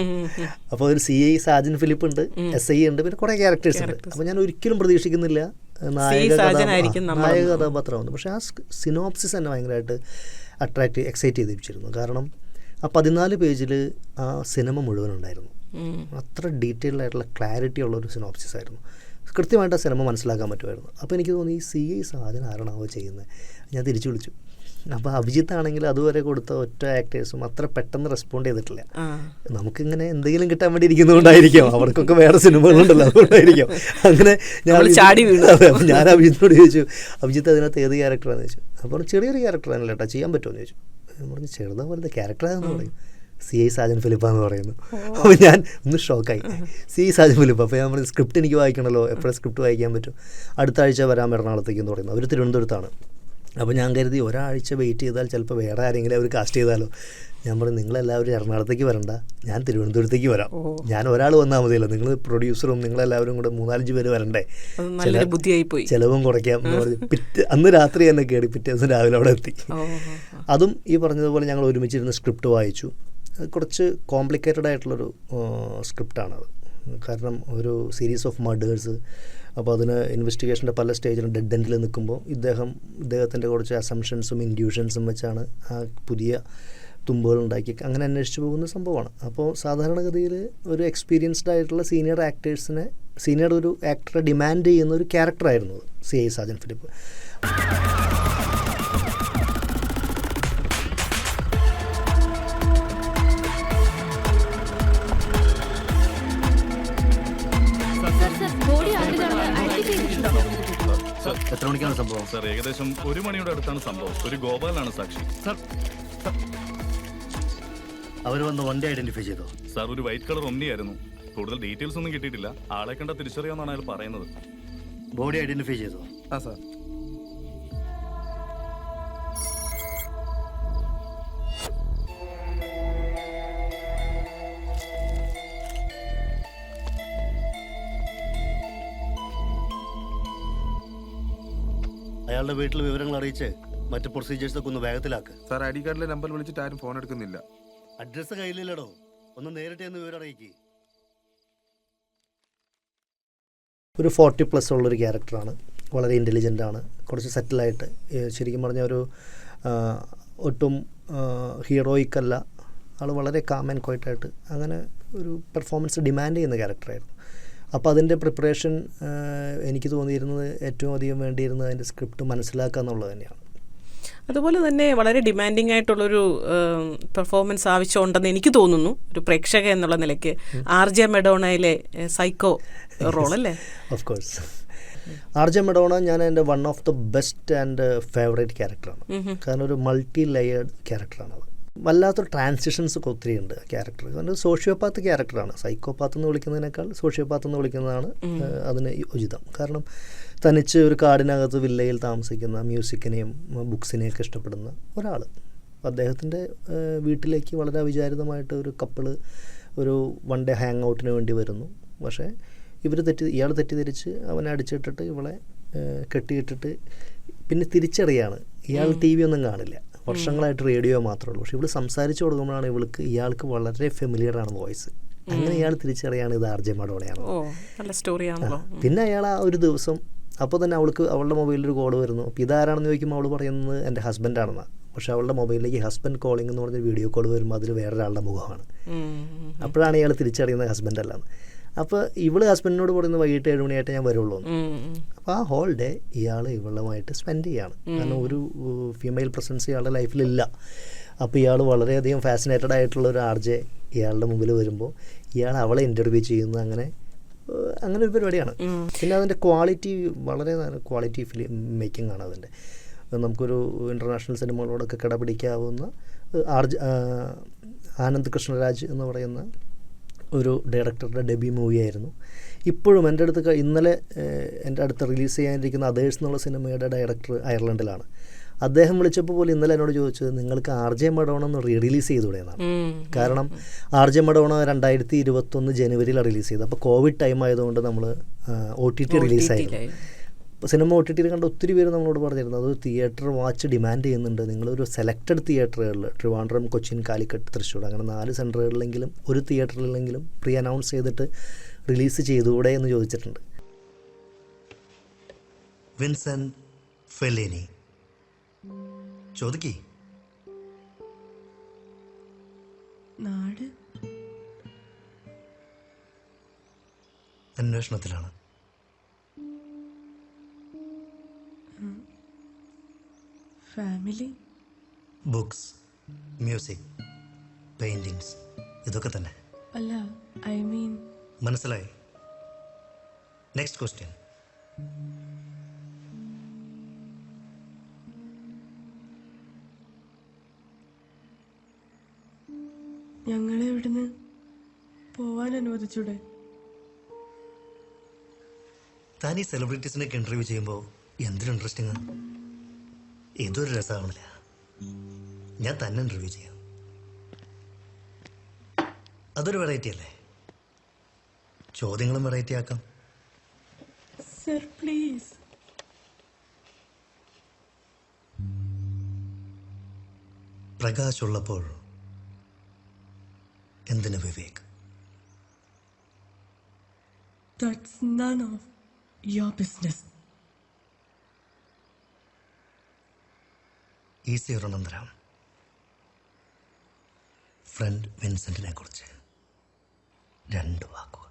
[SPEAKER 1] അപ്പോൾ ഒരു CI സാജൻ ഫിലിപ്പ് ഉണ്ട്, SI ഉണ്ട്, പിന്നെ കുറേ ക്യാരക്ടേഴ്സ് ഉണ്ട്. അപ്പോൾ ഞാൻ ഒരിക്കലും പ്രതീക്ഷിക്കുന്നില്ല നായക കഥാപാത്രമാകുന്നു. പക്ഷേ ആ സിനോപ്സിസ് എന്നെ ഭയങ്കരമായിട്ട് എക്സൈറ്റ് ചെയ്തിപ്പിച്ചിരുന്നു. കാരണം ആ 14 പേജിൽ ആ സിനിമ മുഴുവനുണ്ടായിരുന്നു. അത്ര ഡീറ്റെയിൽഡ് ആയിട്ടുള്ള ക്ലാരിറ്റി ഉള്ളൊരു സിനോപ്സിസ് ആയിരുന്നു. കൃത്യമായിട്ട് ആ സിനിമ മനസ്സിലാക്കാൻ പറ്റുമായിരുന്നു. അപ്പോൾ എനിക്ക് തോന്നി ഈ CI സാജൻ ആരാണാവോ ചെയ്യുന്നത്. ഞാൻ തിരിച്ചു വിളിച്ചു. അപ്പോൾ അഭിജിത്ത് ആണെങ്കിൽ അതുവരെ കൊടുത്ത ഒറ്റ ആക്ടേഴ്സും അത്ര പെട്ടെന്ന് റെസ്പോണ്ട് ചെയ്തിട്ടില്ല. നമുക്കിങ്ങനെ എന്തെങ്കിലും കിട്ടാൻ വേണ്ടി ഇരിക്കുന്നതുകൊണ്ടായിരിക്കാം, അവർക്കൊക്കെ വേറെ സിനിമകളുണ്ടല്ലോ, അതുകൊണ്ടായിരിക്കാം. അങ്ങനെ ഞാൻ അഭിജിത്തിനോട് ചോദിച്ചു, അഭിജിത്ത് അതിനകത്ത് ഏത് ക്യാരക്ടറാണെന്ന് ചോദിച്ചു. അപ്പോൾ ചെറിയൊരു ക്യാരക്ടറാണല്ലോ ചേട്ടാ, ചെയ്യാൻ പറ്റുമെന്ന് ചോദിച്ചു. ഞാൻ പറഞ്ഞു ചെറുതാ പോലത്തെ ക്യാരക്ടറാണെന്ന് പറയും. CI സാജൻ ഫിലിപ്പാന്ന് പറയുന്നു. അപ്പോൾ ഞാൻ ഒന്ന് ഷോക്കായി, CI സാജൻ ഫിലിപ്പ്. അപ്പോൾ ഞാൻ പറഞ്ഞു സ്ക്രിപ്റ്റ് എനിക്ക് വായിക്കണമല്ലോ, എപ്പോഴും സ്ക്രിപ്റ്റ് വായിക്കാൻ പറ്റും, അടുത്ത ആഴ്ച വരാൻ എറണാകുളത്തേക്ക് എന്ന് പറയുന്നു. അവർ തിരുവനന്തപുരത്താണ്. അപ്പോൾ ഞാൻ കരുതി ഒരാഴ്ച വെയിറ്റ് ചെയ്താൽ ചിലപ്പോൾ വേറെ ആരെങ്കിലും അവർ കാസ്റ്റ് ചെയ്താലോ. ഞാൻ പറഞ്ഞു നിങ്ങളെല്ലാവരും എറണാകുളത്തേക്ക് വരണ്ട, ഞാൻ തിരുവനന്തപുരത്തേക്ക് വരാം. ഞാൻ ഒരാൾ വന്നാൽ മതിയല്ലോ, നിങ്ങൾ പ്രൊഡ്യൂസറും നിങ്ങളെല്ലാവരും കൂടെ 3-4 പേര് വരണ്ടേ, ചിലവും കുറയ്ക്കാം എന്ന് പറഞ്ഞ് അന്ന് രാത്രി തന്നെ കയറി പിറ്റേ ദിവസം രാവിലെ അവിടെ എത്തി. അതും ഈ പറഞ്ഞതുപോലെ ഞങ്ങൾ ഒരുമിച്ചിരുന്ന് സ്ക്രിപ്റ്റ് വായിച്ചു. കുറച്ച് കോംപ്ലിക്കേറ്റഡ് ആയിട്ടുള്ളൊരു സ്ക്രിപ്റ്റാണത്. കാരണം ഒരു സീരീസ് ഓഫ് മർഡേഴ്സ്. അപ്പോൾ അതിന് ഇൻവെസ്റ്റിഗേഷൻ്റെ പല സ്റ്റേജിലും ഡെഡ് എൻഡിൽ നിൽക്കുമ്പോൾ ഇദ്ദേഹത്തിൻ്റെ കുറച്ച് അസംഷൻസും ഇൻഡ്യൂഷൻസും വെച്ചാണ് ആ പുതിയ തുമ്പുകൾ ഉണ്ടാക്കി അങ്ങനെ അന്വേഷിച്ച് പോകുന്ന സംഭവമാണ്. അപ്പോൾ സാധാരണഗതിയിൽ ഒരു എക്സ്പീരിയൻസ്ഡ് ആയിട്ടുള്ള സീനിയർ ഒരു ആക്ടറെ ഡിമാൻഡ് ചെയ്യുന്ന ഒരു ക്യാരക്ടറായിരുന്നു CI സാജൻ ഫിലിപ്പ്. എത്ര മണിക്കാണ് സംഭവം?
[SPEAKER 3] സാർ ഏകദേശം 1 മണിയുടെ അടുത്താണ് സംഭവം. ഒരു ഗോപാലാണ് സാക്ഷി. സാർ
[SPEAKER 1] അവർ വന്ന് വണ്ടി ഐഡന്റിഫൈ ചെയ്തോ?
[SPEAKER 3] സാർ ഒരു വൈറ്റ് കളർ ഒന്നിയായിരുന്നു. കൂടുതൽ ഡീറ്റെയിൽസ് ഒന്നും കിട്ടിയിട്ടില്ല. ആളെ കണ്ട തിരിച്ചറിയാമെന്നാണ് അയാൾ പറയുന്നത്.
[SPEAKER 1] ബോഡി ഐഡന്റിഫൈ ചെയ്തോ?
[SPEAKER 3] ആ സാർ.
[SPEAKER 1] അയാളുടെ വീട്ടിൽ വിവരങ്ങൾ അറിയിച്ച് മറ്റ് പ്രൊസീജിയേഴ്സൊക്കെ ഒന്ന് വേഗത്തിലാക്ക്.
[SPEAKER 4] സാർ ഐ ഡി കാർഡിലെ നമ്പർ വിളിച്ചിട്ട് ആരും ഫോൺ എടുക്കുന്നില്ല.
[SPEAKER 1] അഡ്രസ്സ് കയ്യിലില്ലടോ, ഒന്ന് നേരിട്ട് എന്ന് വിവരം അറിയിക്കുക. ഒരു 40+ ഉള്ളൊരു ക്യാരക്ടറാണ്. വളരെ ഇൻ്റലിജൻ്റാണ്, കുറച്ച് സെറ്റിലായിട്ട്, ശരിക്കും പറഞ്ഞ ഒരു ഒട്ടും ഹീറോയിക്കല്ല, ആൾ വളരെ കാം ആൻഡ് ക്വയറ്റായിട്ട് അങ്ങനെ ഒരു പെർഫോമൻസ് ഡിമാൻഡ് ചെയ്യുന്ന ക്യാരക്ടറായിരുന്നു. അപ്പോൾ അതിൻ്റെ പ്രിപ്പറേഷൻ എനിക്ക് തോന്നിയിരുന്നത് ഏറ്റവും അധികം വേണ്ടിയിരുന്നത് അതിൻ്റെ സ്ക്രിപ്റ്റ് മനസ്സിലാക്കുക എന്നുള്ളത് തന്നെയാണ്.
[SPEAKER 2] അതുപോലെ തന്നെ വളരെ ഡിമാൻഡിങ് ആയിട്ടുള്ളൊരു പെർഫോമൻസ് ആവശ്യമുണ്ടെന്ന് എനിക്ക് തോന്നുന്നു ഒരു പ്രേക്ഷക എന്നുള്ള നിലയ്ക്ക്. RJ മെഡോണയിലെ സൈക്കോ റോൾ അല്ലേ?
[SPEAKER 1] ഓഫ് കോഴ്സ് RJ മെഡോണ ഞാൻ എൻ്റെ one of the best and favourite ക്യാരക്ടറാണ്. കാരണം ഒരു മൾട്ടി ലെയേർഡ് ക്യാരക്ടറാണത്. വല്ലാത്തൊരു ട്രാൻസിഷൻസ് ഒക്കെ ഒത്തിരി ഉണ്ട് ആ ക്യാരക്ടർ. കാരണം സോഷ്യോപാത്ത് ക്യാരക്ടറാണ്. സൈക്കോപാത്ത് എന്ന് വിളിക്കുന്നതിനേക്കാൾ സോഷ്യോപാത്ത് എന്ന് വിളിക്കുന്നതാണ് അതിന് ഉചിതം. കാരണം തനിച്ച് ഒരു കാടിനകത്ത് വില്ലയിൽ താമസിക്കുന്ന, മ്യൂസിക്കിനെയും ബുക്സിനെയൊക്കെ ഇഷ്ടപ്പെടുന്ന ഒരാൾ, അദ്ദേഹത്തിൻ്റെ വീട്ടിലേക്ക് വളരെ അവിചാരിതമായിട്ട് ഒരു കപ്പിള് ഒരു വൺ ഡേ ഹാങ് ഔട്ടിന് വേണ്ടി വരുന്നു. പക്ഷേ ഇയാൾ തെറ്റിദ്ധരിച്ച് അവനെ അടിച്ചിട്ടിട്ട് ഇവളെ കെട്ടിയിട്ടിട്ട് പിന്നെ തിരിച്ചറിയാണ് ഇയാൾ TV ഒന്നും കാണില്ല, വർഷങ്ങളായിട്ട് റേഡിയോ മാത്രമേ ഉള്ളൂ. പക്ഷെ ഇവൾ സംസാരിച്ചു കൊടുക്കുമ്പോഴാണ് ഇയാൾക്ക് വളരെ ഫെമിലിയറാണ് വോയിസ്. അങ്ങനെ ഇയാൾ തിരിച്ചറിയാണ് ഇത് RJ മെഡോണയാണ്. പിന്നെ അയാൾ ആ ഒരു ദിവസം അപ്പോൾ തന്നെ അവളുടെ മൊബൈലിലൊരു കോൾ വരുന്നു. അപ്പോൾ ഇതാരാണെന്ന് ചോദിക്കുമ്പോൾ അവൾ പറയുന്നത് എൻ്റെ ഹസ്ബൻഡാണെന്നാണ്. പക്ഷെ അവളുടെ മൊബൈലിലേക്ക് ഹസ്ബൻഡ് കോളിംഗ് എന്ന് പറഞ്ഞൊരു വീഡിയോ കോൾ വരുമ്പോൾ അതിൽ വേറൊരാളുടെ മുഖമാണ്. അപ്പോഴാണ് ഇയാൾ തിരിച്ചറിയുന്നത് ഹസ്ബൻഡ് അല്ലാന്ന്. അപ്പോൾ ഇവള് ഹസ്ബൻഡിനോട് പറയുന്നത് വൈകിട്ട് 7 മണിയായിട്ട് ഞാൻ വരുള്ളൂ. അപ്പോൾ ആ ഹോൾ ഡേ ഇവളുമായിട്ട് സ്പെൻഡ് ചെയ്യാണ്. കാരണം ഒരു ഫീമെയിൽ പ്രസൻസ് ഇയാളുടെ ലൈഫിലില്ല. അപ്പോൾ ഇയാൾ വളരെയധികം ഫാസിനേറ്റഡ് ആയിട്ടുള്ള ഒരു RJ ഇയാളുടെ മുമ്പിൽ വരുമ്പോൾ ഇയാൾ അവളെ ഇൻ്റർവ്യൂ ചെയ്യുന്നത് അങ്ങനെ ഒരു പരിപാടിയാണ്. പിന്നെ അതിൻ്റെ ക്വാളിറ്റി വളരെ ക്വാളിറ്റി ഫിലിം മേക്കിംഗ് ആണ് അതിൻ്റെ. നമുക്കൊരു ഇൻ്റർനാഷണൽ സിനിമകളോടൊക്കെ കിടപിടിക്കാവുന്ന ആനന്ദ് കൃഷ്ണരാജ് എന്ന് പറയുന്ന ഒരു ഡയറക്ടറുടെ ഡെബ്യൂ മൂവിയായിരുന്നു. ഇപ്പോഴും ഇന്നലെ എൻ്റെ അടുത്ത് റിലീസ് ചെയ്യാനിരിക്കുന്ന അതേഴ്സ് എന്നുള്ള സിനിമയുടെ ഡയറക്ടർ അയർലൻഡിലാണ്. അദ്ദേഹം വിളിച്ചപ്പോൾ പോലും ഇന്നലെ എന്നോട് ചോദിച്ചത് നിങ്ങൾക്ക് RJ മെഡോണ ഒന്ന് റിലീസ് ചെയ്തുകൂടെ എന്നാണ്. കാരണം RJ മെഡോണ 2021 ജനുവരിയിലാണ് റിലീസ് ചെയ്തത്. അപ്പോൾ കോവിഡ് ടൈം ആയതുകൊണ്ട് നമ്മൾ OTT റിലീസായിരുന്നു. അപ്പോൾ സിനിമ OTT കണ്ട ഒത്തിരി പേര് നമ്മളോട് പറഞ്ഞിരുന്നു അത് തിയേറ്റർ വാച്ച് ഡിമാൻഡ് ചെയ്യുന്നുണ്ട്, നിങ്ങളൊരു സെലക്റ്റഡ് തിയേറ്ററുകളിൽ ട്രിവാൻഡ്രം, കൊച്ചിൻ, കാലിക്കറ്റ്, തൃശ്ശൂർ അങ്ങനെ 4 സെൻറ്ററുകളിലെങ്കിലും ഒരു തിയേറ്ററിലെങ്കിലും പ്രീ അനൗൺസ് ചെയ്തിട്ട് റിലീസ് ചെയ്തുകൂടെ എന്ന് ചോദിച്ചിട്ടുണ്ട്. വിൻസെൻ്റ് ഫെല്ലിനി ചോദിക്കേ.
[SPEAKER 5] നാട്
[SPEAKER 1] അന്വേഷണത്തിലാണ്.
[SPEAKER 5] ഫാമിലി,
[SPEAKER 1] ബുക്സ്, മ്യൂസിക്, പെയിൻറ്റിങ്സ്, ഇതൊക്കെ തന്നെ.
[SPEAKER 5] അല്ല, ഐ മീൻ.
[SPEAKER 1] മനസ്സിലായി. Next question.
[SPEAKER 5] ഞങ്ങളെ ഇവിടുന്ന് പോവാൻ അനുവദിച്ചൂടെ?
[SPEAKER 1] താൻ ഈ സെലിബ്രിറ്റീസിനൊക്കെ ഇൻ്റർവ്യൂ ചെയ്യുമ്പോൾ എന്തൊരു ഇൻട്രസ്റ്റിംഗ് ആണ്. ഇതൊരു രസമാണില്ല. ഞാൻ തന്നെ ഇൻ്റർവ്യൂ ചെയ്യാം. അതൊരു വെറൈറ്റി അല്ലേ? ചോദ്യങ്ങളും വെറൈറ്റി ആക്കാം.
[SPEAKER 5] Sir please.
[SPEAKER 1] പ്രകാശുള്ളപ്പോൾ എന്തിനു Vivek?
[SPEAKER 5] That's none of your business.
[SPEAKER 1] Easy ഒരെണ്ണം തരാം. ഫ്രണ്ട് വിൻസെന്റിനെ കുറിച്ച് 2 വാക്കുകൾ.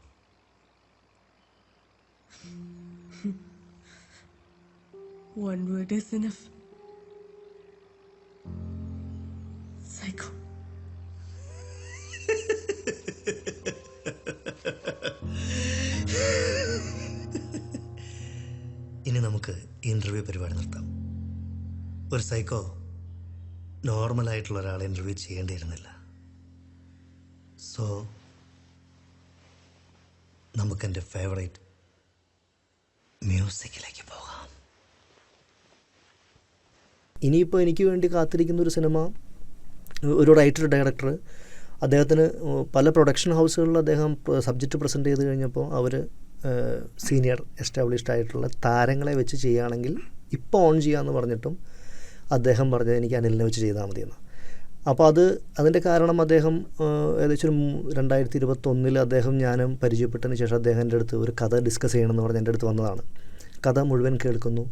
[SPEAKER 5] One word is enough. Psycho.
[SPEAKER 1] ഇനി നമുക്ക് ഇൻ്റർവ്യൂ പരിപാടി നിർത്താം. ഒരു സൈക്കോ നോർമലായിട്ടുള്ള ഒരാളെ ഇൻ്റർവ്യൂ ചെയ്യേണ്ടിയിരുന്നില്ല. സോ നമുക്കെൻ്റെ ഫേവറേറ്റ് മ്യൂസിക്കിലേക്ക് പോകാം. ഇനിയിപ്പോൾ എനിക്ക് വേണ്ടി കാത്തിരിക്കുന്ന ഒരു സിനിമ, ഒരു റൈറ്റർ ഡയറക്ടർ, അദ്ദേഹത്തിന് പല പ്രൊഡക്ഷൻ ഹൗസുകളിൽ അദ്ദേഹം സബ്ജക്റ്റ് പ്രസൻറ്റ് ചെയ്ത് കഴിഞ്ഞപ്പോൾ അവർ സീനിയർ എസ്റ്റാബ്ലിഷ്ഡ് ആയിട്ടുള്ള താരങ്ങളെ വെച്ച് ചെയ്യുകയാണെങ്കിൽ ഇപ്പോൾ ഓൺ ചെയ്യാമെന്ന് പറഞ്ഞിട്ടും അദ്ദേഹം പറഞ്ഞത് എനിക്ക് അനിലിനെ വെച്ച് ചെയ്താൽ മതിയെന്ന്. അപ്പോൾ അതിൻ്റെ കാരണം അദ്ദേഹം ഏകദേശം 2021 അദ്ദേഹം ഞാനും പരിചയപ്പെട്ടതിന് ശേഷം അദ്ദേഹം എൻ്റെ അടുത്ത് ഒരു കഥ ഡിസ്കസ് ചെയ്യണമെന്ന് പറഞ്ഞ് എൻ്റെ അടുത്ത് വന്നതാണ്. കഥ മുഴുവൻ കേൾക്കുന്നു.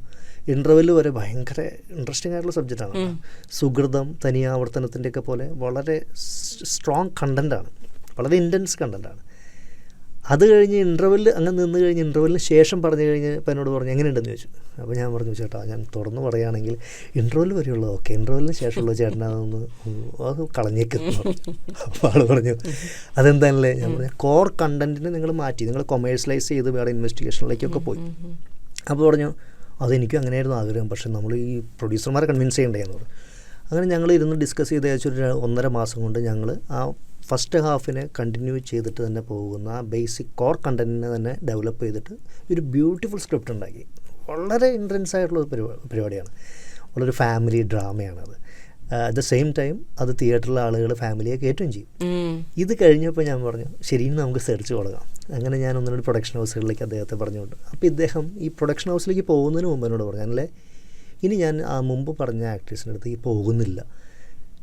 [SPEAKER 1] ഇൻ്റർവെല് വരെ ഭയങ്കര ഇൻട്രസ്റ്റിംഗ് ആയിട്ടുള്ള സബ്ജക്റ്റാണ്. സുഹൃതം, തനിയാവർത്തനത്തിൻ്റെയൊക്കെ പോലെ വളരെ സ്ട്രോങ് കണ്ടൻറ്റാണ്, വളരെ ഇൻറ്റൻസ് കണ്ടൻറ്റാണ്. അത് കഴിഞ്ഞ് ഇൻ്റർവെല്ല് അങ്ങനെ നിന്ന് കഴിഞ്ഞ് ഇൻ്റർവെല്ലിന് ശേഷം പറഞ്ഞു കഴിഞ്ഞ് ഇപ്പം എന്നോട് പറഞ്ഞു എങ്ങനെയുണ്ടെന്ന് ചോദിച്ചു. അപ്പോൾ ഞാൻ പറഞ്ഞു ചേട്ടാ, ഞാൻ തുറന്ന് പറയുകയാണെങ്കിൽ ഇൻ്റർവെല്ല് വരെയുള്ളൂ ഓക്കെ, ഇൻ്റർവെല്ലിന് ശേഷമുള്ള ചേട്ടനതൊന്ന് അത് കളഞ്ഞേക്കുന്നു. അപ്പോൾ ആൾ പറഞ്ഞു അതെന്താണല്ലേ. ഞാൻ പറഞ്ഞു കോർ കണ്ടൻറ്റിനെ നിങ്ങൾ മാറ്റി, നിങ്ങൾ കൊമേഴ്സ്യലൈസ് ചെയ്ത് വേറെ ഇൻവെസ്റ്റിഗേഷനിലേക്കൊക്കെ പോയി. അപ്പോൾ പറഞ്ഞു അതെനിക്കും അങ്ങനെയായിരുന്നു ആഗ്രഹം, പക്ഷേ നമ്മൾ ഈ പ്രൊഡ്യൂസർമാരെ കൺവിൻസ് ചെയ്യേണ്ടതെന്ന് പറഞ്ഞു. അങ്ങനെ ഞങ്ങൾ ഇരുന്ന് ഡിസ്കസ് ചെയ്ത് ഏകദേശം ഒരു 1.5 മാസം കൊണ്ട് ഞങ്ങൾ ആ ഫസ്റ്റ് ഹാഫിനെ കണ്ടിന്യൂ ചെയ്തിട്ട് തന്നെ പോകുന്ന ആ ബേസിക് കോർ കണ്ടൻറ്റിനെ തന്നെ ഡെവലപ്പ് ചെയ്തിട്ട് ഒരു ബ്യൂട്ടിഫുൾ സ്ക്രിപ്റ്റ് ഉണ്ടാക്കി. വളരെ ഇൻറ്റൻസ് ആയിട്ടുള്ള ഒരു പരിപാടിയാണ്, വളരെ ഫാമിലി ഡ്രാമയാണത്. അറ്റ് ദ സെയിം ടൈം അത് തിയേറ്ററിലെ ആളുകൾ ഫാമിലിയെ കയറ്റുകയും ചെയ്യും. ഇത് കഴിഞ്ഞപ്പോൾ ഞാൻ പറഞ്ഞു ശരി നമുക്ക് സെർച്ച് തുടങ്ങാം. അങ്ങനെ ഞാൻ 1-2 പ്രൊഡക്ഷൻ ഹൗസുകളിലേക്ക് അദ്ദേഹത്തെ പറഞ്ഞുകൊണ്ട്, അപ്പോൾ ഇദ്ദേഹം ഈ പ്രൊഡക്ഷൻ ഹൗസിലേക്ക് പോകുന്നതിന് മുമ്പ് എന്നോട് പറഞ്ഞു അല്ലേ ഇനി ഞാൻ ആ മുമ്പ് പറഞ്ഞ ആക്ടേഴ്സിൻ്റെ അടുത്ത് പോകുന്നില്ല,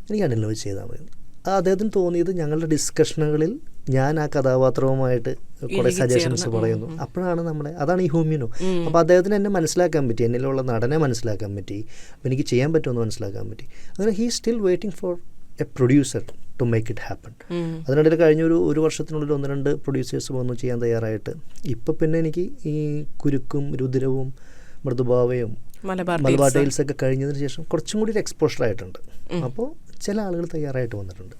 [SPEAKER 1] എനിക്ക് അനിലിനെ വെച്ച് ചെയ്താൽ മതി. അദ്ദേഹത്തിന് തോന്നിയത് ഞങ്ങളുടെ ഡിസ്കഷനുകളിൽ ഞാൻ ആ കഥാപാത്രവുമായിട്ട് കുറേ സജഷൻസ് പറയുന്നു. അപ്പോഴാണ് അതാണ് ഈ ഹ്യൂമിനോ. അപ്പോൾ അദ്ദേഹത്തിന് എന്നെ മനസ്സിലാക്കാൻ പറ്റി, എന്നിലുള്ള നടനെ മനസ്സിലാക്കാൻ പറ്റി, അപ്പോൾ എനിക്ക് ചെയ്യാൻ പറ്റുമെന്ന് മനസ്സിലാക്കാൻ പറ്റി. അങ്ങനെ he still waiting for a producer to make it happen. അതിനിടയിൽ കഴിഞ്ഞ ഒരു വർഷത്തിനുള്ളിൽ 1-2 പ്രൊഡ്യൂസേഴ്സ് വന്നു ചെയ്യാൻ തയ്യാറായിട്ട്. ഇപ്പം പിന്നെ എനിക്ക് ഈ കുരുക്കും രുദ്രവും മൃദുഭാവയും മലബാർ ടൈൽസൊക്കെ കഴിഞ്ഞതിന് ശേഷം കുറച്ചും കൂടി ഒരു എക്സ്പോഷർ ആയിട്ടുണ്ട്. അപ്പോൾ ചില ആളുകൾ തയ്യാറായിട്ട് വന്നിട്ടുണ്ട്.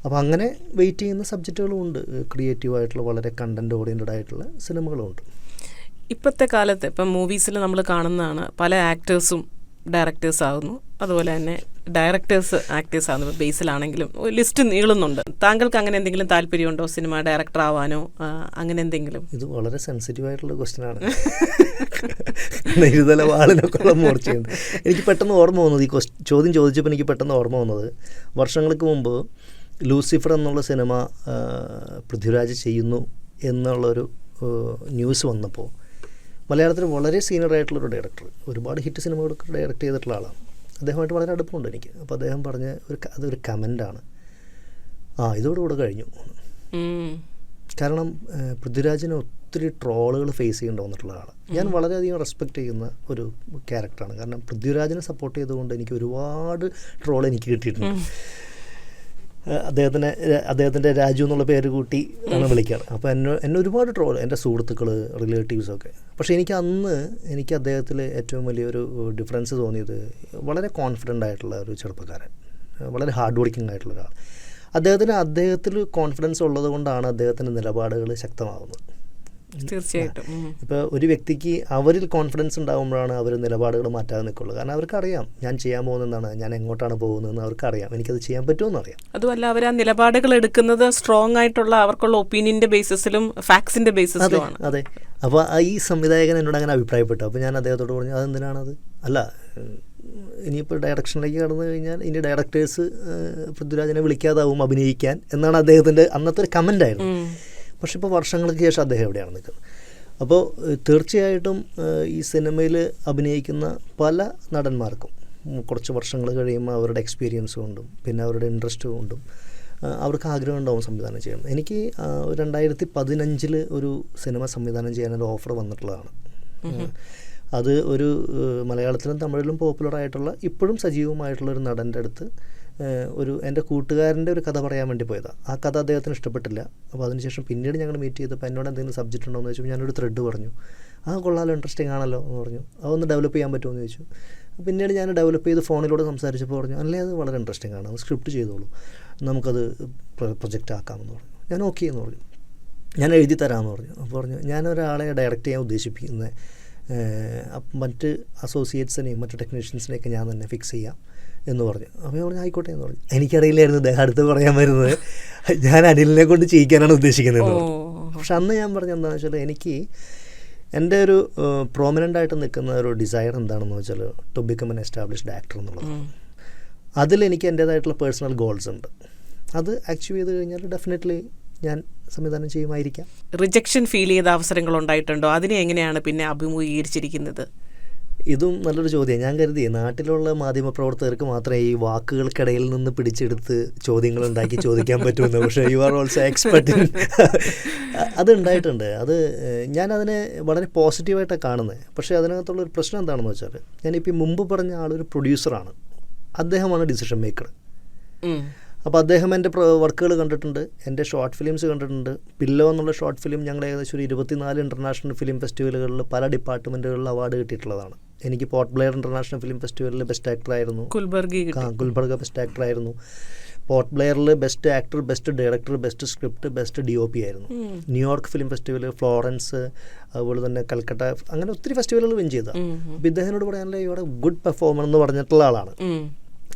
[SPEAKER 1] അപ്പോൾ അങ്ങനെ വെയിറ്റ് ചെയ്യുന്ന സബ്ജക്റ്റുകളും ഉണ്ട്, ക്രിയേറ്റീവായിട്ടുള്ള വളരെ കണ്ടൻറ് ഓറിയൻറ്റഡ് ആയിട്ടുള്ള സിനിമകളുമുണ്ട്.
[SPEAKER 2] ഇപ്പോഴത്തെ കാലത്ത് ഇപ്പം മൂവീസിൽ നമ്മൾ കാണുന്നതാണ് പല ആക്ടേഴ്സും ഡയറക്ടേഴ്സ് ആകുന്നു, അതുപോലെ തന്നെ ഡയറക്ടേഴ്സ് ആക്ടേഴ്സ് ആകുന്നു. ബേസിലാണെങ്കിലും ലിസ്റ്റ് നീളുന്നുണ്ട്. താങ്കൾക്ക് അങ്ങനെ എന്തെങ്കിലും താല്പര്യമുണ്ടോ, സിനിമ ഡയറക്ടർ ആവാനോ അങ്ങനെ എന്തെങ്കിലും?
[SPEAKER 1] ഇത് വളരെ സെൻസിറ്റീവ് ആയിട്ടുള്ള ക്വസ്റ്റ്യനാണ്. ഇരുതല വാളിനൊക്കെ ഉള്ള മൂർച്ചയുണ്ട്. എനിക്ക് പെട്ടെന്ന് ഓർമ്മ വന്നത് ഈ ചോദ്യം ചോദിച്ചപ്പോൾ എനിക്ക് പെട്ടെന്ന് ഓർമ്മ വന്നത് വർഷങ്ങൾക്ക് മുമ്പ് ലൂസിഫർ എന്നുള്ള സിനിമ പൃഥ്വിരാജ് ചെയ്യുന്നു എന്നുള്ളൊരു ന്യൂസ് വന്നപ്പോൾ മലയാളത്തിൽ വളരെ സീനിയർ ആയിട്ടുള്ളൊരു ഡയറക്ടർ, ഒരുപാട് ഹിറ്റ് സിനിമകളൊക്കെ ഡയറക്റ്റ് ചെയ്തിട്ടുള്ള ആളാണ്, അദ്ദേഹമായിട്ട് വളരെ അടുപ്പമുണ്ട് എനിക്ക്. അപ്പോൾ അദ്ദേഹം പറഞ്ഞ അതൊരു കമൻ്റാണ്, ഇതോടുകൂടെ കഴിഞ്ഞു. കാരണം പൃഥ്വിരാജിന് ഒത്തിരി ട്രോളുകൾ ഫേസ് ചെയ്യേണ്ടി വന്നിട്ടുള്ള ആളാണ്. ഞാൻ വളരെയധികം റെസ്പെക്റ്റ് ചെയ്യുന്ന ഒരു ക്യാരക്ടറാണ്. കാരണം പൃഥ്വിരാജിനെ സപ്പോർട്ട് ചെയ്തുകൊണ്ട് എനിക്ക് ഒരുപാട് ട്രോൾ എനിക്ക് കിട്ടിയിട്ടുണ്ട്. അദ്ദേഹത്തിൻ്റെ രാജു എന്നുള്ള പേര് കൂട്ടി ആണ് വിളിക്കാറ്. അപ്പോൾ എന്നെ ഒരുപാട് ട്രോൾ, എൻ്റെ സുഹൃത്തുക്കൾ, റിലേറ്റീവ്സൊക്കെ. പക്ഷേ എനിക്ക് അദ്ദേഹത്തിൽ ഏറ്റവും വലിയൊരു ഡിഫറൻസ് തോന്നിയത് വളരെ കോൺഫിഡൻ്റ് ആയിട്ടുള്ള ഒരു ചെറുപ്പക്കാരൻ, വളരെ ഹാർഡ് വർക്കിംഗ് ആയിട്ടുള്ള ഒരാൾ. അദ്ദേഹത്തിൽ കോൺഫിഡൻസ് ഉള്ളത് കൊണ്ടാണ് അദ്ദേഹത്തിൻ്റെ നിലപാടുകൾ ശക്തമാകുന്നത്.
[SPEAKER 2] തീർച്ചയായിട്ടും.
[SPEAKER 1] ഇപ്പോൾ ഒരു വ്യക്തിക്ക് അവരിൽ കോൺഫിഡൻസ് ഉണ്ടാകുമ്പോഴാണ് അവർ നിലപാടുകൾ മാറ്റാതെ നിൽക്കുള്ളൂ. കാരണം അവർക്കറിയാം ഞാൻ ചെയ്യാൻ പോകുന്നതാണ്, ഞാൻ എങ്ങോട്ടാണ് പോകുന്നതെന്ന് അവർക്കറിയാം, എനിക്കത് ചെയ്യാൻ പറ്റുമെന്ന് അറിയാം.
[SPEAKER 2] അതുമല്ല അവർ ആ നിലപാടുകൾ എടുക്കുന്നത് സ്ട്രോങ് ആയിട്ടുള്ള അവർക്കുള്ള ഒപ്പീനിയൻ്റെ ബേസിസിലും ഫാക്ട്സിൻ്റെ ബേസിസിലുമാണ്.
[SPEAKER 1] അതെ. അപ്പോൾ ഈ സംവിധായകൻ എന്നോട് അങ്ങനെ അഭിപ്രായപ്പെട്ടു. അപ്പോൾ ഞാൻ അദ്ദേഹത്തോട് പറഞ്ഞു അതെന്തിനാണത്, അല്ല ഇനിയിപ്പോൾ ഡയറക്ഷനിലേക്ക് കടന്നു കഴിഞ്ഞാൽ ഇനി ഡയറക്ടേഴ്സ് പൃഥ്വിരാജിനെ വിളിക്കാതാവും അഭിനയിക്കാൻ എന്നാണ് അദ്ദേഹത്തിൻ്റെ അന്നത്തെ ഒരു കമൻ്റായിരുന്നു. പക്ഷെ ഇപ്പോൾ വർഷങ്ങൾക്ക് ശേഷം അദ്ദേഹം എവിടെയാണ് നിൽക്കുന്നത്. അപ്പോൾ തീർച്ചയായിട്ടും ഈ സിനിമയിൽ അഭിനയിക്കുന്ന പല നടന്മാർക്കും കുറച്ച് വർഷങ്ങൾ കഴിയുമ്പോൾ അവരുടെ എക്സ്പീരിയൻസ് കൊണ്ടും പിന്നെ അവരുടെ ഇൻട്രസ്റ്റ് കൊണ്ടും അവർക്ക് ആഗ്രഹം ഉണ്ടാവും സംവിധാനം ചെയ്യണം. എനിക്ക് 2015 ഒരു സിനിമ സംവിധാനം ചെയ്യാനൊരു ഓഫർ വന്നിട്ടുള്ളതാണ്. അത് ഒരു മലയാളത്തിലും തമിഴിലും പോപ്പുലറായിട്ടുള്ള ഇപ്പോഴും സജീവമായിട്ടുള്ളൊരു നടൻ്റെ അടുത്ത് എൻ്റെ കൂട്ടുകാരൻ്റെ ഒരു കഥ പറയാൻ വേണ്ടി പോയതാണ്. ആ കഥ അദ്ദേഹത്തിന് ഇഷ്ടപ്പെട്ടില്ല. അപ്പോൾ അതിനുശേഷം പിന്നീട് ഞങ്ങൾ മീറ്റ് ചെയ്തപ്പോൾ എന്നോട് എന്തെങ്കിലും സബ്ജക്റ്റ് ഉണ്ടോ എന്ന് ചോദിച്ചപ്പോൾ ഞാനൊരു ത്രെഡ് പറഞ്ഞു. കൊള്ളാലോ, ഇൻട്രസ്റ്റിംഗ് ആണല്ലോ എന്ന് പറഞ്ഞു. അതൊന്ന് ഡെവലപ്പ് ചെയ്യാൻ പറ്റുമോ എന്ന് ചോദിച്ചു. പിന്നീട് ഞാൻ ഡെവലപ്പ് ചെയ്ത് ഫോണിലൂടെ സംസാരിച്ചപ്പോൾ പറഞ്ഞു അല്ലേ അത് വളരെ ഇൻട്രസ്റ്റിംഗ് ആണ്, അത് സ്ക്രിപ്റ്റ് ചെയ്തോളൂ, നമുക്കത് പ്രൊജക്റ്റ് ആക്കാമെന്ന് പറഞ്ഞു. ഞാൻ ഓക്കെ എന്ന് പറഞ്ഞു, ഞാൻ എഴുതി തരാമെന്ന് പറഞ്ഞു. അപ്പോൾ പറഞ്ഞു ഞാൻ ഒരാളെ ഡയറക്റ്റ് ചെയ്യാൻ ഉദ്ദേശിപ്പിക്കുന്നത് മറ്റ് അസോസിയേറ്റ്സിനെയും മറ്റ് ടെക്നീഷ്യൻസിനെയൊക്കെ ഞാൻ തന്നെ ഫിക്സ് ചെയ്യാം എന്ന് പറഞ്ഞു. അപ്പോൾ ഞാൻ പറഞ്ഞു ആയിക്കോട്ടെ എന്ന് പറഞ്ഞു. എനിക്കറിയില്ലായിരുന്നു അദ്ദേഹം അടുത്ത് പറയാൻ വരുന്നത് ഞാൻ അനിലിനെ കൊണ്ട് ചെയ്യിക്കാനാണ് ഉദ്ദേശിക്കുന്നത്. പക്ഷെ അന്ന് ഞാൻ പറഞ്ഞ എന്താണെന്ന് വെച്ചാൽ എനിക്ക് എൻ്റെ ഒരു പ്രോമിനൻ്റ് ആയിട്ട് നിൽക്കുന്ന ഒരു ഡിസയർ എന്താണെന്ന് വെച്ചാൽ to become an established actor എന്നുള്ളത്. അതിലെനിക്ക് എൻ്റേതായിട്ടുള്ള പേഴ്സണൽ ഗോൾസ് ഉണ്ട്. അത് അച്ചീവ് ചെയ്ത് കഴിഞ്ഞാൽ ഡെഫിനറ്റ്ലി ഞാൻ സംവിധാനം ചെയ്യുമായിരിക്കാം.
[SPEAKER 2] റിജക്ഷൻ ഫീൽ ചെയ്ത അവസരങ്ങൾ ഉണ്ടായിട്ടുണ്ടോ? അതിനെ എങ്ങനെയാണ് പിന്നെ അഭിമുഖീകരിച്ചിരിക്കുന്നത്?
[SPEAKER 1] ഇതും നല്ലൊരു ചോദ്യം. ഞാൻ കരുതി നാട്ടിലുള്ള മാധ്യമപ്രവർത്തകർക്ക് മാത്രമേ ഈ വാക്കുകൾക്കിടയിൽ നിന്ന് പിടിച്ചെടുത്ത് ചോദ്യങ്ങൾ ഉണ്ടാക്കി ചോദിക്കാൻ പറ്റുമെന്ന്. പക്ഷേ യു ആർ ഓൾസോ എക്സ്പെർട്ട്. അത് ഉണ്ടായിട്ടുണ്ട്. അത് ഞാനതിനെ വളരെ പോസിറ്റീവായിട്ടാണ് കാണുന്നത്. പക്ഷേ അതിനകത്തുള്ളൊരു പ്രശ്നം എന്താണെന്ന് വെച്ചാൽ, ഞാനിപ്പോൾ മുമ്പ് പറഞ്ഞ ആളൊരു പ്രൊഡ്യൂസറാണ്, അദ്ദേഹമാണ് ഡിസിഷൻ മേക്കർ. അപ്പോൾ അദ്ദേഹം എൻ്റെ വർക്കുകൾ കണ്ടിട്ടുണ്ട്, എൻ്റെ ഷോർട്ട് ഫിലിംസ് കണ്ടിട്ടുണ്ട്. പില്ലോ എന്നുള്ള ഷോർട്ട് ഫിലിം ഞങ്ങൾ ഏകദേശം ഒരു 24 ഇൻ്റർനാഷണൽ ഫിലിം ഫെസ്റ്റിവലുകളിൽ പല ഡിപ്പാർട്ട്മെൻറ്റുകളിൽ അവാർഡ് കിട്ടിയിട്ടുള്ളതാണ്. എനിക്ക് പോർട്ട് ബ്ലെയർ ഇൻ്റർനാഷണൽ ഫിലിം ഫെസ്റ്റിവലിൽ ബെസ്റ്റ് ആക്ടറായിരുന്നു, ഗുൽബർഗ ബെസ്റ്റ് ആക്ടറായിരുന്നു. പോർട്ട് ബ്ലെയറിൽ best actor, best director, best script, best DOP ആയിരുന്നു. ന്യൂയോർക്ക് ഫിലിം ഫെസ്റ്റിവൽ, ഫ്ലോറൻസ്, അതുപോലെ തന്നെ കൽക്കട്ട, അങ്ങനെ ഒത്തിരി ഫെസ്റ്റിവലുകൾ വിൻ ചെയ്തതാണ്. അപ്പോൾ ഇദ്ദേഹത്തിനോട് പറയാനുള്ള ഇവിടെ ഗുഡ് പെർഫോമർ എന്ന് പറഞ്ഞിട്ടുള്ള ആളാണ്.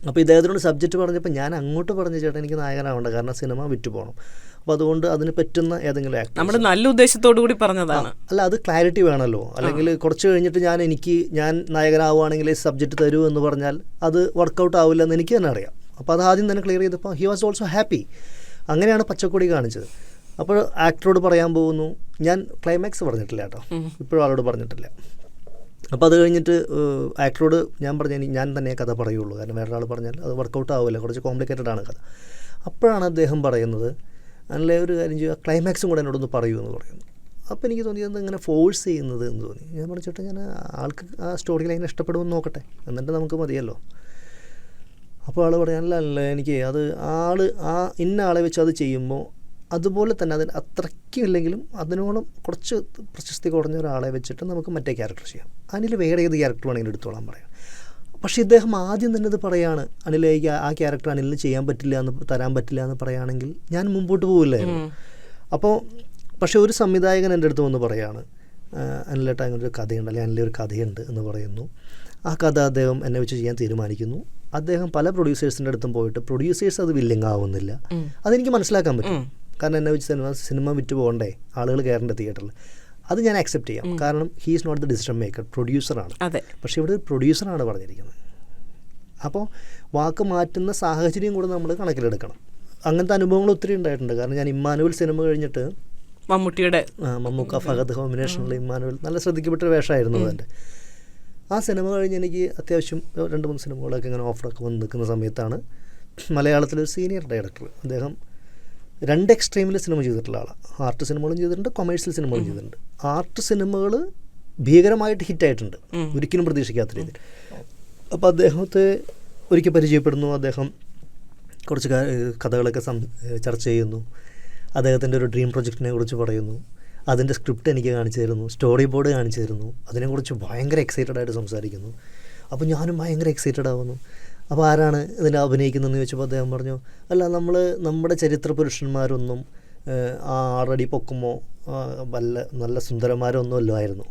[SPEAKER 1] അപ്പോൾ ഇദ്ദേഹത്തിനോട് സബ്ജക്റ്റ് പറഞ്ഞപ്പോൾ ഞാൻ അങ്ങോട്ട് പറഞ്ഞു, ചേട്ടാ എനിക്ക് നായകനാവേണ്ട, കാരണം സിനിമ വിറ്റ് പോകണം. അപ്പോൾ അതുകൊണ്ട് അതിന് പറ്റുന്ന ഏതെങ്കിലും ആക്ടർ,
[SPEAKER 2] നമ്മുടെ നല്ല ഉദ്ദേശത്തോടു കൂടി പറഞ്ഞതാണ്.
[SPEAKER 1] അല്ല, അത് ക്ലാരിറ്റി വേണമല്ലോ. അല്ലെങ്കിൽ കുറച്ച് കഴിഞ്ഞിട്ട് ഞാൻ നായകനാവുകയാണെങ്കിൽ സബ്ജക്റ്റ് തരൂ എന്ന് പറഞ്ഞാൽ അത് വർക്കൗട്ട് ആവില്ല എന്ന് എനിക്ക് തന്നെ അറിയാം. അപ്പോൾ അത് ആദ്യം തന്നെ ക്ലിയർ ചെയ്തപ്പോൾ ഹി വാസ് ഓൾസോ ഹാപ്പി. അങ്ങനെയാണ് പച്ചക്കൊടി കാണിച്ചത്. അപ്പോൾ ആക്ടറോട് പറയാൻ പോകുന്നു, ഞാൻ ക്ലൈമാക്സ് പറഞ്ഞിട്ടില്ല കേട്ടോ, ഇപ്പോഴും ആളോട് പറഞ്ഞിട്ടില്ല. അപ്പോൾ അത് കഴിഞ്ഞിട്ട് ആക്ടറോട് ഞാൻ പറഞ്ഞു, ഞാൻ തന്നെ കഥ പറയുള്ളൂ, കാരണം വേറൊരാൾ പറഞ്ഞാൽ അത് വർക്കൗട്ട് ആവില്ല, കുറച്ച് കോംപ്ലിക്കേറ്റഡ് ആണ് കഥ. അപ്പോഴാണ് അദ്ദേഹം പറയുന്നത്, നല്ല ഒരു കാര്യം ചെയ്യുക, ക്ലൈമാക്സും കൂടെ എന്നോടൊന്ന് പറയൂ എന്ന് പറയുന്നു. അപ്പോൾ എനിക്ക് തോന്നിയത് ഇങ്ങനെ ഫോഴ്സ് ചെയ്യുന്നത് എന്ന് തോന്നി. ഞാൻ പറഞ്ഞിട്ട് ഞാൻ ആൾക്ക് ആ സ്റ്റോറി ലൈൻ ഇഷ്ടപ്പെടുമെന്ന് നോക്കട്ടെ, എന്നിട്ട് നമുക്ക് മതിയല്ലോ. അപ്പോൾ ആൾ പറയാനല്ല, എനിക്ക് അത് ഇന്ന ആളെ വെച്ച് അത് ചെയ്യുമ്പോൾ അതുപോലെ തന്നെ അതിന് അത്രയ്ക്കും ഇല്ലെങ്കിലും അതിനോളം കുറച്ച് പ്രശസ്തി കുറഞ്ഞ ഒരാളെ വെച്ചിട്ട് നമുക്ക് മറ്റേ ക്യാരക്ടർ ചെയ്യാം, അതിൽ വേറെ ഏത് ക്യാരക്ടർ വേണമെങ്കിലും എടുത്തോളാൻ പറയാം. പക്ഷേ ഇദ്ദേഹം ആദ്യം തന്നെ ഇത് പറയാണ്, അനിലേക്ക് ആ ക്യാരക്ടർ അനിലിന് ചെയ്യാൻ പറ്റില്ല എന്ന്, തരാൻ പറ്റില്ല എന്ന് പറയുകയാണെങ്കിൽ ഞാൻ മുമ്പോട്ട് പോവില്ലായിരുന്നു. അപ്പോൾ പക്ഷേ ഒരു സംവിധായകൻ എൻ്റെ അടുത്ത് വന്ന് പറയാണ്, അനിലേട്ട അങ്ങനെ ഒരു കഥയുണ്ട്, അല്ലെങ്കിൽ അനിലൊരു കഥയുണ്ട് എന്ന് പറയുന്നു. ആ കഥ അദ്ദേഹം എന്നെ വെച്ച് ചെയ്യാൻ തീരുമാനിക്കുന്നു. അദ്ദേഹം പല പ്രൊഡ്യൂസേഴ്സിൻ്റെ അടുത്തും പോയിട്ട് പ്രൊഡ്യൂസേഴ്സ് അത് വില്ലിങ് ആവുന്നില്ല. അതെനിക്ക് മനസ്സിലാക്കാൻ പറ്റും, കാരണം എന്നെ വെച്ച് സിനിമ വിറ്റ് പോകണ്ടേ, ആളുകൾ കയറേണ്ട തിയേറ്ററിൽ. അത് ഞാൻ ആക്സെപ്റ്റ് ചെയ്യാം, കാരണം he is not the decision maker, പ്രൊഡ്യൂസറാണ്. പക്ഷേ ഇവിടെ പ്രൊഡ്യൂസറാണ് പറഞ്ഞിരിക്കുന്നത്. അപ്പോൾ വാക്ക് മാറ്റുന്ന സാഹചര്യം കൂടെ നമ്മൾ കണക്കിലെടുക്കണം. അങ്ങനത്തെ അനുഭവങ്ങൾ ഒത്തിരി ഉണ്ടായിട്ടുണ്ട്. കാരണം ഞാൻ ഇമ്മാനുവൽ സിനിമ കഴിഞ്ഞിട്ട്, മമ്മൂക്ക ഫഹദ് കോമ്പിനേഷനിൽ ഇമ്മാനുവൽ നല്ല ശ്രദ്ധിക്കപ്പെട്ടൊരു വേഷമായിരുന്നു അതിൻ്റെ. ആ സിനിമ കഴിഞ്ഞ് എനിക്ക് അത്യാവശ്യം 2-3 സിനിമകളൊക്കെ ഇങ്ങനെ ഓഫറൊക്കെ വന്ന് നിൽക്കുന്ന സമയത്താണ് മലയാളത്തിലൊരു സീനിയർ ഡയറക്ടർ, അദ്ദേഹം 2 എക്സ്ട്രീമിൽ സിനിമ ചെയ്തിട്ടുള്ള ആളാണ്. ആർട്ട് സിനിമകളും ചെയ്തിട്ടുണ്ട്, കൊമേഴ്സ്യൽ സിനിമകളും ചെയ്തിട്ടുണ്ട്. ആർട്ട് സിനിമകൾ ഭീകരമായിട്ട് ഹിറ്റായിട്ടുണ്ട്, ഒരിക്കലും പ്രതീക്ഷിക്കാത്ത രീതിയിൽ. അപ്പോൾ അദ്ദേഹത്തെ ഒരിക്കൽ പരിചയപ്പെടുന്നു, അദ്ദേഹം കുറച്ച് കഥകളൊക്കെ ചർച്ച ചെയ്യുന്നു, അദ്ദേഹത്തിൻ്റെ ഒരു ഡ്രീം പ്രൊജക്റ്റിനെ കുറിച്ച് പറയുന്നു, അതിൻ്റെ സ്ക്രിപ്റ്റ് എനിക്ക് കാണിച്ചു തരുന്നു, സ്റ്റോറി ബോർഡ് കാണിച്ചു തരുന്നു, അതിനെക്കുറിച്ച് ഭയങ്കര എക്സൈറ്റഡ് ആയിട്ട് സംസാരിക്കുന്നു. അപ്പോൾ ഞാനും ഭയങ്കര എക്സൈറ്റഡ് ആവുന്നു. അപ്പോൾ ആരാണ് ഇതിൽ അഭിനയിക്കുന്നതെന്ന് ചോദിച്ചപ്പോൾ അദ്ദേഹം പറഞ്ഞു, അല്ല നമ്മുടെ ചരിത്ര പുരുഷന്മാരൊന്നും 6 അടി പൊക്കുമോ നല്ല സുന്ദരന്മാരൊന്നും അല്ലായിരുന്നു.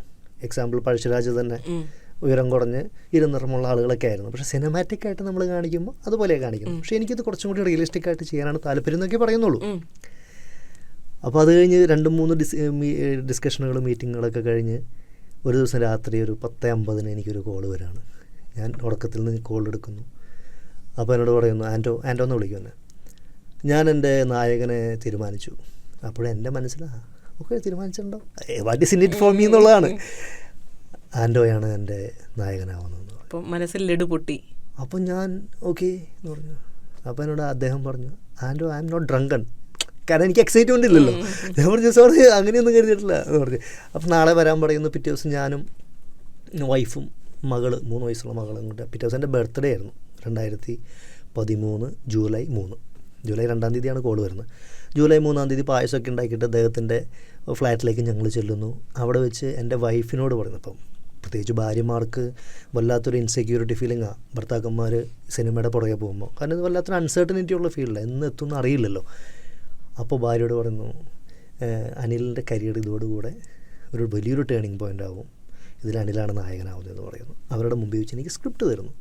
[SPEAKER 1] എക്സാമ്പിൾ പഴശ്ശിരാജ് തന്നെ ഉയരം കുറഞ്ഞ് ഇരുനിറമുള്ള ആളുകളൊക്കെ ആയിരുന്നു. പക്ഷേ സിനിമാറ്റിക് ആയിട്ട് നമ്മൾ കാണിക്കുമ്പോൾ അതുപോലെയാണ് കാണിക്കുന്നത്. പക്ഷേ എനിക്കിത് കുറച്ചും കൂടി റിയലിസ്റ്റിക് ആയിട്ട് ചെയ്യാനാണ് താല്പര്യം എന്നൊക്കെ പറയുന്നുള്ളൂ. അപ്പോൾ അത് കഴിഞ്ഞ് 2-3 ഡിസ്കഷനുകളും മീറ്റിങ്ങുകളൊക്കെ കഴിഞ്ഞ് ഒരു ദിവസം രാത്രി ഒരു 10:50 എനിക്കൊരു കോൾ വരികയാണ്. ഞാൻ ഉറക്കത്തിൽ നിന്ന് കോൾ എടുക്കുന്നു. അപ്പോൾ എന്നോട് പറയുന്നു, ആൻറ്റോ എന്ന് വിളിക്കുമെന്നെ, ഞാൻ എൻ്റെ നായകനെ തീരുമാനിച്ചു. അപ്പോഴെൻ്റെ മനസ്സിലാണ്, ഓക്കെ തീരുമാനിച്ചിട്ടുണ്ടോ, what is in it for me എന്നുള്ളതാണ്. ആൻറ്റോയാണ് എൻ്റെ നായകനാവുന്നത്.
[SPEAKER 2] അപ്പോൾ മനസ്സിൽ ലഡു പൊട്ടി.
[SPEAKER 1] അപ്പോൾ ഞാൻ ഓക്കെ എന്ന് പറഞ്ഞു. അപ്പോൾ എന്നോട് അദ്ദേഹം പറഞ്ഞു, Anto I am not drunken, കാരണം എനിക്ക് എക്സൈറ്റ്മെൻ്റ് ഇല്ലല്ലോ. ഞാൻ പറഞ്ഞു സോറി അങ്ങനെയൊന്നും കരുതിയിട്ടില്ല എന്ന് പറഞ്ഞു. അപ്പോൾ നാളെ വരാൻ പറയുന്നു. പിറ്റേ ദിവസം ഞാനും വൈഫും 3 വയസ്സുള്ള മകളും കൂടെ, പിറ്റേ ദിവസം എൻ്റെ ബർത്ത്ഡേ ആയിരുന്നു, 2013 ജൂലൈ 3. ജൂലൈ 2-ാം തീയതിയാണ് കോൾ വരുന്നത്. ജൂലൈ 3-ാം തീയതി പായസമൊക്കെ ഉണ്ടാക്കിയിട്ട് അദ്ദേഹത്തിൻ്റെ ഫ്ലാറ്റിലേക്ക് ഞങ്ങൾ ചെല്ലുന്നു. അവിടെ വെച്ച് എൻ്റെ വൈഫിനോട് പറയുന്നു, അപ്പം പ്രത്യേകിച്ച് ഭാര്യമാർക്ക് വല്ലാത്തൊരു ഇൻസെക്യൂരിറ്റി ഫീലിംഗാണ് ഭർത്താക്കന്മാർ സിനിമയുടെ പുറകെ പോകുമ്പോൾ, കാരണം ഇത് വല്ലാത്തൊരു അൺസർട്ടനിറ്റി ഉള്ള ഫീൽഡാണ്, എന്ന് എത്തുമെന്ന് അറിയില്ലല്ലോ. അപ്പോൾ ഭാര്യയോട് പറയുന്നു, അനിലിൻ്റെ കരിയർ ഇതോടുകൂടെ ഒരു വലിയൊരു ടേണിംഗ് പോയിൻ്റ് ആവും, ഇതിൽ അനിലാണ് നായകനാവുന്നതെന്ന് പറയുന്നു. അവരുടെ മുമ്പിൽ വെച്ച് എനിക്ക് സ്ക്രിപ്റ്റ് തരുന്നു.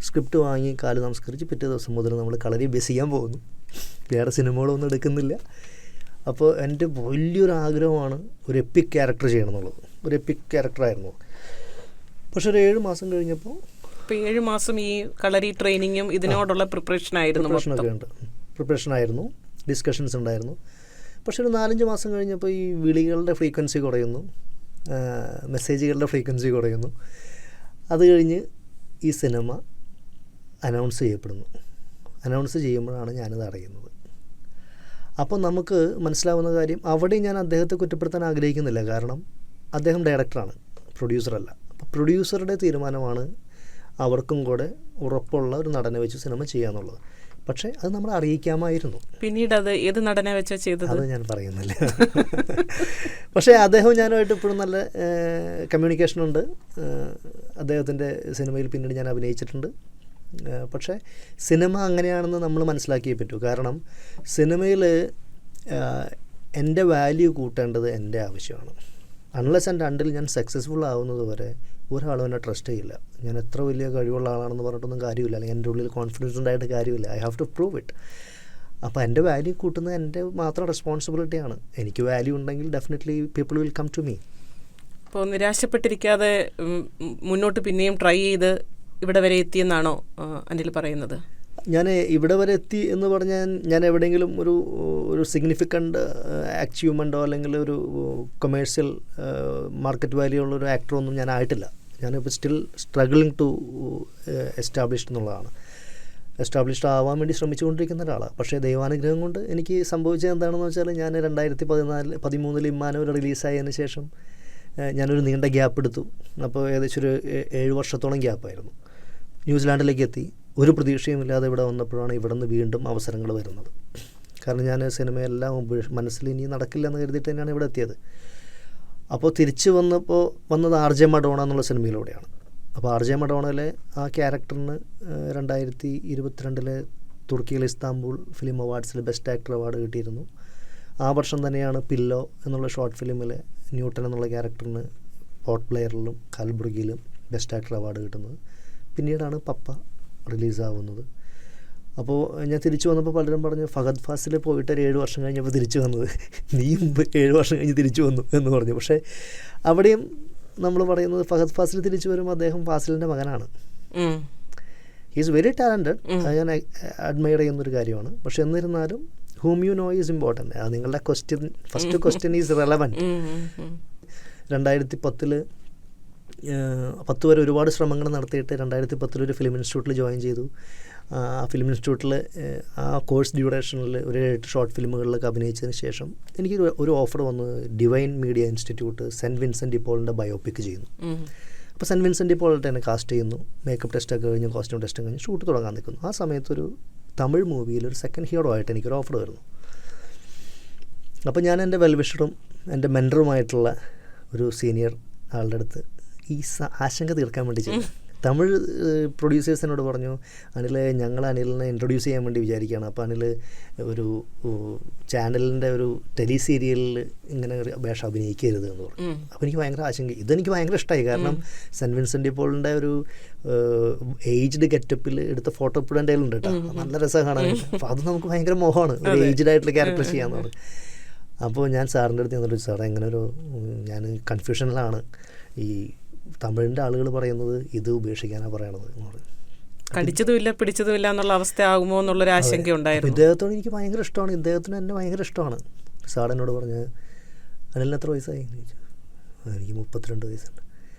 [SPEAKER 1] സ്ക്രിപ്റ്റ് വാങ്ങി കാല് നമസ്കരിച്ച് പിറ്റേ ദിവസം മുതൽ നമ്മൾ കളരി ബേസ് ചെയ്യാൻ പോകുന്നു. വേറെ സിനിമകളൊന്നും എടുക്കുന്നില്ല. അപ്പോൾ എൻ്റെ വലിയൊരു ആഗ്രഹമാണ് ഒരു എപ്പിക് ക്യാരക്ടർ ചെയ്യണം എന്നുള്ളത്. ഒരു എപ്പിക് ക്യാരക്ടറായിരുന്നു. പക്ഷെ ഒരു 7 മാസം കഴിഞ്ഞപ്പോൾ,
[SPEAKER 2] ഇപ്പോൾ 7 മാസം ഈ കളരി ട്രെയിനിങ്ങും ഇതിനോടുള്ള
[SPEAKER 1] പ്രിപ്പറേഷനായിരുന്നു, ഡിസ്കഷൻസ് ഉണ്ടായിരുന്നു. പക്ഷെ ഒരു 4-5 മാസം കഴിഞ്ഞപ്പോൾ ഈ വിളികളുടെ ഫ്രീക്വൻസി കുറയുന്നു, മെസ്സേജുകളുടെ ഫ്രീക്വൻസി കുറയുന്നു. അത് കഴിഞ്ഞ് ഈ സിനിമ അനൗൺസ് ചെയ്യപ്പെടുന്നു. അനൗൺസ് ചെയ്യുമ്പോഴാണ് ഞാനിത് അറിയുന്നത്. അപ്പോൾ നമുക്ക് മനസ്സിലാവുന്ന കാര്യം, അവിടെ ഞാൻ അദ്ദേഹത്തെ കുറ്റപ്പെടുത്താൻ ആഗ്രഹിക്കുന്നില്ല. കാരണം അദ്ദേഹം ഡയറക്ടറാണ്, പ്രൊഡ്യൂസറല്ല. അപ്പോൾ പ്രൊഡ്യൂസറുടെ തീരുമാനമാണ് അവർക്കും കൂടെ ഉറപ്പുള്ള ഒരു നടനെ വെച്ച് സിനിമ ചെയ്യാന്നുള്ളത്. പക്ഷേ അത് നമ്മൾ അറിയിക്കാമായിരുന്നു.
[SPEAKER 2] പിന്നീട് അത് ഏത് നടനെ വെച്ചാൽ ചെയ്തത്
[SPEAKER 1] അത് ഞാൻ പറയുന്നില്ല. പക്ഷേ അദ്ദേഹം ഞാനുമായിട്ട് ഇപ്പോഴും നല്ല കമ്മ്യൂണിക്കേഷനുണ്ട്. അദ്ദേഹത്തിൻ്റെ സിനിമയിൽ പിന്നീട് ഞാൻ അഭിനയിച്ചിട്ടുണ്ട്. പക്ഷേ സിനിമ അങ്ങനെയാണെന്ന് നമ്മൾ മനസ്സിലാക്കിയേ പറ്റൂ. കാരണം സിനിമയിൽ എൻ്റെ വാല്യൂ കൂട്ടേണ്ടത് എൻ്റെ ആവശ്യമാണ്. അൺലെസ് ആൻഡ് അണ്ടിൽ ഞാൻ സക്സസ്ഫുൾ ആവുന്നത് വരെ ഒരാളും എന്നെ ട്രസ്റ്റ് ചെയ്യില്ല. ഞാൻ എത്ര വലിയ കഴിവുള്ള ആളാണെന്ന് പറഞ്ഞിട്ടൊന്നും കാര്യമില്ല, അല്ലെങ്കിൽ എൻ്റെ ഉള്ളിൽ കോൺഫിഡൻസ് ഉണ്ടായിട്ട് കാര്യമില്ല. I have to prove it. അപ്പോൾ എൻ്റെ വാല്യൂ കൂട്ടുന്നത് എൻ്റെ മാത്രം റെസ്പോൺസിബിലിറ്റിയാണ്. എനിക്ക് വാല്യൂ ഉണ്ടെങ്കിൽ definitely people will come to me.
[SPEAKER 2] അപ്പോൾ നിരാശപ്പെട്ടിരിക്കാതെ മുന്നോട്ട് പിന്നെയും ട്രൈ ചെയ്ത് ഇവിടെ വരെ എത്തിയെന്നാണോ അനിൽ പറയുന്നത്?
[SPEAKER 1] ഞാൻ ഇവിടെ വരെ എത്തി എന്ന് പറഞ്ഞാൽ ഞാൻ എവിടെയെങ്കിലും ഒരു സിഗ്നിഫിക്കൻ്റ് അച്ചീവ്മെൻറ്റോ അല്ലെങ്കിൽ ഒരു കൊമേഴ്സ്യൽ മാർക്കറ്റ് വാല്യൂ ഉള്ളൊരു ആക്ടറൊന്നും ഞാൻ ആയിട്ടില്ല. ഞാനിപ്പോൾ സ്റ്റിൽ സ്ട്രഗിളിങ് ടു എസ്റ്റാബ്ലിഷ്ഡ് എന്നുള്ളതാണ്. എസ്റ്റാബ്ലിഷ്ഡ് ആവാൻ വേണ്ടി ശ്രമിച്ചുകൊണ്ടിരിക്കുന്ന ഒരാളാണ്. പക്ഷേ ദൈവാനുഗ്രഹം കൊണ്ട് എനിക്ക് സംഭവിച്ചത് എന്താണെന്ന് വെച്ചാൽ, ഞാൻ 2013 ഇമ്മാനൂർ റിലീസായതിന് ശേഷം ഞാനൊരു നീണ്ട ഗ്യാപ്പ് എടുത്തു. അപ്പോൾ ഏകദേശം ഒരു 7 വർഷത്തോളം ഗ്യാപ്പായിരുന്നു. ന്യൂസിലാൻഡിലേക്ക് എത്തി. ഒരു പ്രതീക്ഷയുമില്ലാതെ ഇവിടെ വന്നപ്പോഴാണ് ഇവിടെ നിന്ന് വീണ്ടും അവസരങ്ങൾ വരുന്നത്. കാരണം ഞാൻ സിനിമയെല്ലാം മനസ്സിൽ ഇനി നടക്കില്ല എന്ന് കരുതിയിട്ട് തന്നെയാണ് ഇവിടെ എത്തിയത്. അപ്പോൾ തിരിച്ച് വന്നത് ആർ ജെ മഡോണ എന്നുള്ള സിനിമയിലൂടെയാണ്. അപ്പോൾ ആർ ജെ മഡോണയിലെ ആ ക്യാരക്ടറിന് 2022 തുർക്കിയിലെ ഇസ്താംബുൾ ഫിലിം അവാർഡ്സിൽ ബെസ്റ്റ് ആക്ടർ അവാർഡ് കിട്ടിയിരുന്നു. ആ വർഷം തന്നെയാണ് പില്ലോ എന്നുള്ള ഷോർട്ട് ഫിലിമിലെ ന്യൂട്ടൺ എന്നുള്ള ക്യാരക്ടറിന് പോർട്ട് ബ്ലെയറിലും കാൽബുർഗിയിലും ബെസ്റ്റ് ആക്ടർ അവാർഡ് കിട്ടുന്നത്. പിന്നീടാണ് പപ്പ റിലീസാവുന്നത്. അപ്പോൾ ഞാൻ തിരിച്ചു വന്നപ്പോൾ പലരും പറഞ്ഞു, ഫഹദ് ഫാസിൽ പോയിട്ട് ഒരു 7 വർഷം കഴിഞ്ഞപ്പോൾ തിരിച്ചു വന്നത്, നീയും 7 വർഷം കഴിഞ്ഞ് തിരിച്ചു വന്നു എന്ന് പറഞ്ഞു. പക്ഷേ അവിടെയും നമ്മൾ പറയുന്നത് ഫഹദ് ഫാസിൽ തിരിച്ചു വരുമ്പോൾ അദ്ദേഹം ഫാസിലിൻ്റെ മകനാണ്. He is very talented. അത് ഞാൻ അഡ്മയർ ചെയ്യുന്നൊരു കാര്യമാണ്. പക്ഷെ എന്നിരുന്നാലും whom you know is important. അത് നിങ്ങളുടെ ഫസ്റ്റ് ക്വസ്റ്റ്യൻ ഈസ് റെലവൻറ്റ്. 2010 വരെ ഒരുപാട് ശ്രമങ്ങൾ നടത്തിയിട്ട് 2010 ഒരു ഫിലിം ഇൻസ്റ്റിറ്റ്യൂട്ടിൽ ജോയിൻ ചെയ്തു. ആ ഫിലിം ഇൻസ്റ്റിറ്റ്യൂട്ടിൽ ആ കോഴ്സ് ഡ്യൂറേഷനിൽ ഒരു 8 ഷോർട്ട് ഫിലിമുകളിലൊക്കെ അഭിനയിച്ചതിന് ശേഷം എനിക്ക് ഒരു ഓഫർ വന്നു. Divine Media Institute Saint Vincent de പോളിൻ്റെ ബയോപിക് ചെയ്യുന്നു. അപ്പോൾ സെൻറ്റ് വിൻസെൻ്റ് ഡി പോളിൽ തന്നെ കാസ്റ്റ് ചെയ്യുന്നു. മേക്കപ്പ് ടെസ്റ്റൊക്കെ കഴിഞ്ഞ് കോസ്റ്റ്യൂം ടെസ്റ്റും കഴിഞ്ഞ് ഷൂട്ട് തുടങ്ങാൻ നിൽക്കുന്നു. ആ സമയത്തൊരു തമിഴ് മൂവിയിൽ ഒരു സെക്കൻഡ് ഹീറോ ആയിട്ട് എനിക്കൊരു ഓഫർ വരുന്നു. അപ്പോൾ ഞാൻ എൻ്റെ വെൽവിഷറും എൻ്റെ മെൻറ്ററുമായിട്ടുള്ള ഒരു സീനിയർ ആളുടെ അടുത്ത് ഈ ആശങ്ക തീർക്കാൻ വേണ്ടി ചെയ്തു. തമിഴ് പ്രൊഡ്യൂസേഴ്സിനോട് പറഞ്ഞു, ഞങ്ങൾ അനിലിനെ ഇൻട്രൊഡ്യൂസ് ചെയ്യാൻ വേണ്ടി വിചാരിക്കുകയാണ്. അപ്പോൾ അനിൽ ഒരു ചാനലിൻ്റെ ഒരു ടെലി സീരിയലിൽ ഇങ്ങനെ ഒരു വേഷം അഭിനയിക്കരുത് എന്ന് പറഞ്ഞു. അപ്പോൾ എനിക്ക് ഭയങ്കര ആശങ്ക. ഇതെനിക്ക് ഭയങ്കര ഇഷ്ടമായി. കാരണം സെൻറ്റ് വിൻസെൻ്റ് ഡി പോളിൻ്റെ ഒരു ഏജ്ഡ് ഗെറ്റപ്പിൽ എടുത്ത ഫോട്ടോ ഇപ്പോഴും എൻ്റെ കയ്യിലുണ്ട് കേട്ടോ. നല്ല രസമാണ് കാണാൻ. അപ്പോൾ അത് നമുക്ക് ഭയങ്കര മോഹമാണ്, ഒരു ഏജ്ഡ് ആയിട്ടുള്ള ക്യാരക്ടർ ചെയ്യാമെന്ന് പറഞ്ഞു. അപ്പോൾ ഞാൻ സാറിൻ്റെ അടുത്ത് ചെന്നിട്ട്, സാറേ ഇങ്ങനെ ഞാൻ കൺഫ്യൂഷനിലാണ്. ഈ തമിഴിൻ്റെ ആളുകൾ പറയുന്നത് ഇത് ഉപേക്ഷിക്കാനാണ് പറയണത് എന്ന് പറഞ്ഞു.
[SPEAKER 2] കടിച്ചതുമില്ല പിടിച്ചതുമില്ല എന്നുള്ള അവസ്ഥ ആകുമോ എന്നുള്ളൊരു ആശങ്ക ഉണ്ടായിരുന്നു.
[SPEAKER 1] ഇദ്ദേഹത്തോട് എനിക്ക് ഭയങ്കര ഇഷ്ടമാണ്, ഇദ്ദേഹത്തിന് എന്നെ ഭയങ്കര ഇഷ്ടമാണ്. സാർ എന്നോട് പറഞ്ഞ്, അനിലിന് എത്ര വയസ്സായി എന്ന് ചോദിച്ചു. എനിക്ക് 32 വയസ്സുണ്ട്.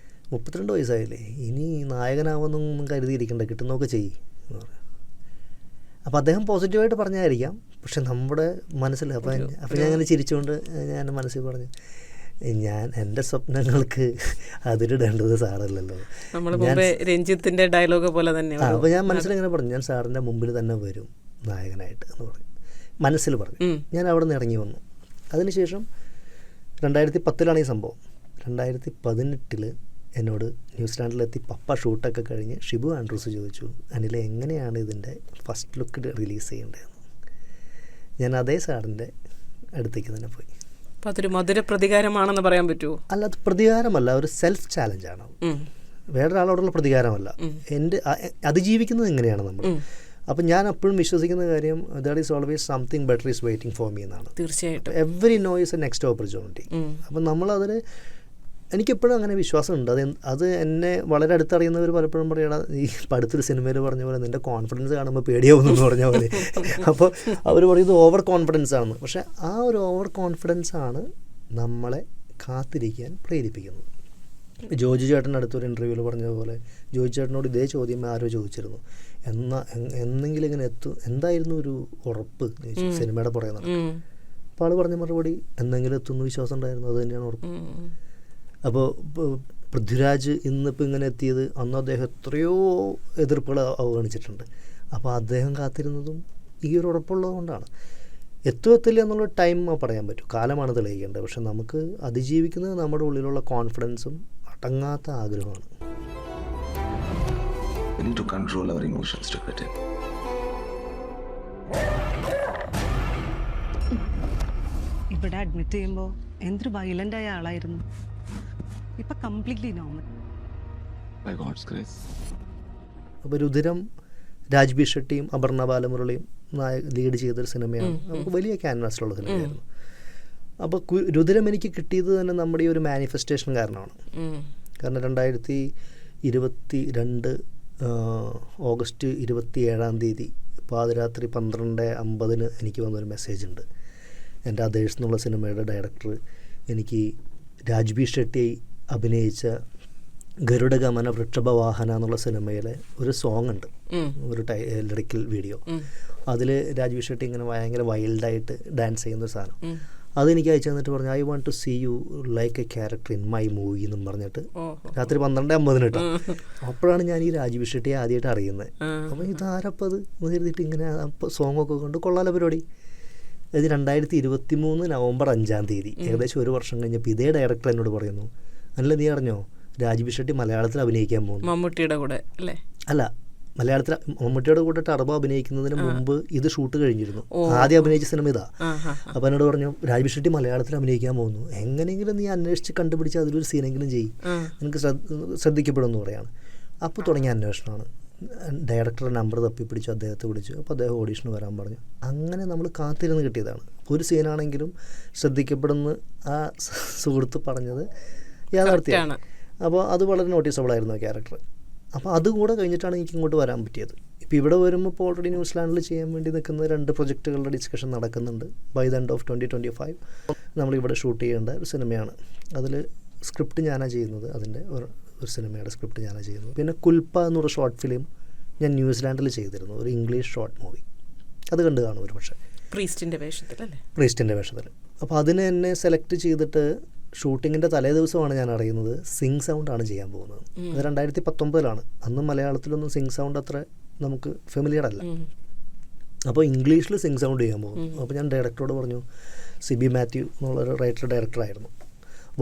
[SPEAKER 1] 32 വയസ്സായില്ലേ, ഇനി നായകനാവുന്നൊന്നും കരുതിയിരിക്കണ്ട, കിട്ടുന്നതൊക്കെ ചെയ്യ് എന്ന് പറഞ്ഞു. അപ്പോൾ അദ്ദേഹം പോസിറ്റീവായിട്ട് പറഞ്ഞായിരിക്കാം, പക്ഷെ നമ്മുടെ മനസ്സിൽ അപ്പോൾ ഞാൻ അങ്ങനെ ചിരിച്ചുകൊണ്ട് ഞാൻ എൻ്റെ മനസ്സിൽ പറഞ്ഞു, ഞാൻ എൻ്റെ സ്വപ്നങ്ങൾക്ക് അതിരിടേണ്ടത് സാറല്ലല്ലോ.
[SPEAKER 2] രഞ്ജിത്തിൻ്റെ ഡയലോഗ് പോലെ തന്നെ.
[SPEAKER 1] അപ്പോൾ ഞാൻ മനസ്സിലിങ്ങനെ പറഞ്ഞു, ഞാൻ സാറിൻ്റെ മുമ്പിൽ തന്നെ വരും നായകനായിട്ട് എന്ന് പറഞ്ഞു, മനസ്സിൽ പറഞ്ഞു. ഞാൻ അവിടെ നിന്ന് ഇറങ്ങി വന്നു. അതിനുശേഷം 2010 ഈ സംഭവം. 2018 എന്നോട് ന്യൂസിലാൻഡിലെത്തി പപ്പ ഷൂട്ടൊക്കെ കഴിഞ്ഞ് ഷിബു ആൻഡ്രൂസ് ചോദിച്ചു, അനിൽ എങ്ങനെയാണ് ഇതിൻ്റെ ഫസ്റ്റ് ലുക്ക് റിലീസ് ചെയ്യേണ്ടതെന്ന്. ഞാൻ അതേ സാറിൻ്റെ അടുത്തേക്ക് തന്നെ പോയി.
[SPEAKER 2] അപ്പോൾ അതൊരു മധുര പ്രതികാരമാണെന്ന് പറയാൻ പറ്റുമോ?
[SPEAKER 1] അല്ല, അത് പ്രതികാരമല്ല, ഒരു സെൽഫ് ചാലഞ്ചാണ്. വേറൊരാളോടുള്ള പ്രതികാരമല്ല. എൻ്റെ അതിജീവിക്കുന്നത് എങ്ങനെയാണ് നമ്മൾ. അപ്പം ഞാൻ എപ്പോഴും വിശ്വസിക്കുന്ന കാര്യം, that is always something better is waiting for me എന്നാണ്.
[SPEAKER 2] തീർച്ചയായിട്ടും.
[SPEAKER 1] Every no is a next opportunity. അപ്പം നമ്മളതിൽ എനിക്കെപ്പോഴും അങ്ങനെ വിശ്വാസമുണ്ട്. അത് എന്നെ വളരെ അടുത്തറിയുന്നവർ പലപ്പോഴും പറയണം, ഈ അടുത്തൊരു സിനിമയിൽ പറഞ്ഞ പോലെ നിൻ്റെ കോൺഫിഡൻസ് കാണുമ്പോൾ പേടിയാവുമെന്ന് പറഞ്ഞ പോലെ. അപ്പോൾ അവർ പറയുന്നത് ഓവർ കോൺഫിഡൻസ് ആണെന്ന്. പക്ഷേ ആ ഒരു ഓവർ കോൺഫിഡൻസ് ആണ് നമ്മളെ കാത്തിരിക്കാൻ പ്രേരിപ്പിക്കുന്നത്. ജോജി ചേട്ടൻ്റെ അടുത്തൊരു ഇൻ്റർവ്യൂവിൽ പറഞ്ഞതുപോലെ ജോജി ചേട്ടനോട് ഇതേ ചോദ്യം ആരോ ചോദിച്ചിരുന്നു, എന്നെങ്കിലും ഇങ്ങനെ എന്തായിരുന്നു ഒരു ഉറപ്പ് ചോദിച്ചു സിനിമയുടെ പുറകെ നടക്കും. അപ്പോൾ ആൾ പറഞ്ഞ മറുപടി എന്തെങ്കിലും എത്തുന്ന വിശ്വാസം ഉണ്ടായിരുന്നു, അത് തന്നെയാണ് ഉറപ്പ്. അപ്പോൾ പൃഥ്വിരാജ് ഇന്നിപ്പോൾ ഇങ്ങനെ എത്തിയത് അന്ന് അദ്ദേഹം എത്രയോ എതിർപ്പുകൾ അവഗണിച്ചിട്ടുണ്ട്. അപ്പോൾ അദ്ദേഹം കാത്തിരുന്നതും ഈ ഒരു ഉറപ്പുള്ളത് കൊണ്ടാണ്. എത്തില്ല എന്നുള്ള ടൈം പറയാൻ പറ്റും, കാലമാണ് തെളിയിക്കേണ്ടത്. പക്ഷെ നമുക്ക് അതിജീവിക്കുന്നത് നമ്മുടെ ഉള്ളിലുള്ള കോൺഫിഡൻസും അടങ്ങാത്ത ആഗ്രഹമാണ്.
[SPEAKER 6] We need to control our emotions to fit in.
[SPEAKER 7] ഇവിടെ അഡ്മിറ്റ് ചെയ്യുമ്പോൾ എന്തൊരു വയലന്റ് ആയ ആളായിരുന്നു, ഇപ്പൊ completely normal.
[SPEAKER 6] By God's grace.
[SPEAKER 1] അപ്പോൾ രുധിരം രാജ്ബി ഷെട്ടിയും അപർണ ബാലമുരളിയും ലീഡ് ചെയ്തൊരു സിനിമയാണ്. നമുക്ക് വലിയ ക്യാൻവാസിലുള്ള സിനിമയായിരുന്നു. അപ്പോൾ രുധിരം എനിക്ക് കിട്ടിയത് തന്നെ നമ്മുടെ ഈ ഒരു മാനിഫെസ്റ്റേഷൻ കാരണമാണ്. കാരണം 2022 ഓഗസ്റ്റ് 27 പാതിരാത്രി 12:50 എനിക്ക് വന്നൊരു മെസ്സേജ് ഉണ്ട്. എൻ്റെ അതേഴ്സ് എന്നുള്ള സിനിമയുടെ ഡയറക്ടർ എനിക്ക് രാജ്ബി ഷെട്ടി അഭിനയിച്ച ഗരുഡഗമന വൃക്ഷഭവാഹന എന്നുള്ള സിനിമയിലെ ഒരു സോങ് ഉണ്ട്, ഒരു ലിറിക്കൽ വീഡിയോ. അതിൽ രാജ്ബി ഷെട്ടി ഇങ്ങനെ ഭയങ്കര വൈൽഡായിട്ട് ഡാൻസ് ചെയ്യുന്ന ഒരു സാധനം. അതെനിക്ക് അയച്ചു തന്നിട്ട് പറഞ്ഞു, I want to see you like a character in my movie എന്നും പറഞ്ഞിട്ട് രാത്രി 12:50 കേട്ടോ. അപ്പോഴാണ് ഞാൻ ഈ രാജ്ബി ഷെട്ടിയെ ആദ്യമായിട്ട് അറിയുന്നത്. അപ്പോൾ ഇതാരപ്പത് കരുതിയിട്ട് ഇങ്ങനെ സോങ്ങൊക്കെ കൊണ്ട് കൊള്ളാല പരിപാടി. അത് 2023 നവംബർ 5 ഏകദേശം ഒരു വർഷം കഴിഞ്ഞപ്പോൾ ഇതേ ഡയറക്ടർ എന്നോട് പറയുന്നു, അല്ല നീ അറിഞ്ഞോ രാജ്ബി ഷെട്ടി മലയാളത്തിൽ അഭിനയിക്കാൻ പോകുന്നു.
[SPEAKER 2] മമ്മൂട്ടിയുടെ കൂടെ അല്ലേ?
[SPEAKER 1] അല്ല, മലയാളത്തിൽ മമ്മൂട്ടിയുടെ കൂടെ ടർബോ അഭിനയിക്കുന്നതിന് മുമ്പ് ഇത് ഷൂട്ട് കഴിഞ്ഞിരുന്നു. ആദ്യം അഭിനയിച്ച സിനിമ ഇതാ. അപ്പോൾ എന്നോട് പറഞ്ഞു രാജ്ബി ഷെട്ടി മലയാളത്തിൽ അഭിനയിക്കാൻ പോകുന്നു, എങ്ങനെയെങ്കിലും നീ അന്വേഷിച്ച് കണ്ടുപിടിച്ച് അതിലൊരു സീനെങ്കിലും ചെയ്യും, നിനക്ക് ശ്രദ്ധിക്കപ്പെടുമെന്ന് പറയാണ്. അപ്പോൾ തുടങ്ങിയ അന്വേഷണമാണ്. ഡയറക്ടറുടെ നമ്പർ തപ്പിപ്പിടിച്ചു, അദ്ദേഹത്തെ വിളിച്ചു. അപ്പോൾ അദ്ദേഹം ഓഡീഷന് വരാൻ പറഞ്ഞു. അങ്ങനെ നമ്മൾ കാത്തിരുന്ന് കിട്ടിയതാണ്. ഒരു സീനാണെങ്കിലും ശ്രദ്ധിക്കപ്പെടുന്ന ആ സുഹൃത്ത് പറഞ്ഞത് യാഥാർത്ഥ്യമാണ്. അപ്പോൾ അത് വളരെ നോട്ടീസബിളായിരുന്നു ആ ക്യാരക്ടർ. അപ്പോൾ അതുകൂടെ കഴിഞ്ഞിട്ടാണ് എനിക്ക് ഇങ്ങോട്ട് വരാൻ പറ്റിയത്. ഇപ്പോൾ ഇവിടെ വരുമ്പോൾ ഇപ്പോൾ ഓൾറെഡി ന്യൂസിലാൻഡിൽ ചെയ്യാൻ വേണ്ടി നിൽക്കുന്ന 2 പ്രൊജക്റ്റുകളുടെ ഡിസ്കഷൻ നടക്കുന്നുണ്ട്. ബൈ ദ എൻഡ് ഓഫ് 2025 നമ്മളിവിടെ ഷൂട്ട് ചെയ്യേണ്ട ഒരു സിനിമയാണ്. അതിൽ സ്ക്രിപ്റ്റ് ഞാനാണ് ചെയ്യുന്നത്, അതിൻ്റെ ഒരു സിനിമയുടെ സ്ക്രിപ്റ്റ് ഞാനാണ് ചെയ്യുന്നത്. പിന്നെ കുൽപ്പ എന്നൊരു ഷോർട്ട് ഫിലിം ഞാൻ ന്യൂസിലാൻഡിൽ ചെയ്തിരുന്നു, ഒരു ഇംഗ്ലീഷ് ഷോർട്ട് മൂവി. അത് കണ്ടു കാണും ഒരു പക്ഷേ,
[SPEAKER 2] പ്രീസ്റ്റിൻ്റെ വേഷത്തിലല്ലേ?
[SPEAKER 1] പ്രീസ്റ്റിൻ്റെ വേഷത്തിൽ. അപ്പോൾ അതിനെ എന്നെ സെലക്ട് ചെയ്തിട്ട് ഷൂട്ടിങ്ങിൻ്റെ തലേ ദിവസമാണ് ഞാൻ അറിയുന്നത് സിംഗ് സൗണ്ടാണ് ചെയ്യാൻ പോകുന്നത്. അത് 2019 അന്ന് മലയാളത്തിലൊന്നും സിംഗ് സൗണ്ട് അത്ര നമുക്ക് ഫെമിലിയർ അല്ല. അപ്പോൾ ഇംഗ്ലീഷിൽ സിംഗ് സൗണ്ട് ചെയ്യാൻ പോകുന്നു. അപ്പോൾ ഞാൻ ഡയറക്ടറോട് പറഞ്ഞു, സിബി മാത്യു എന്നുള്ളൊരു റൈറ്റർ ഡയറക്ടറായിരുന്നു,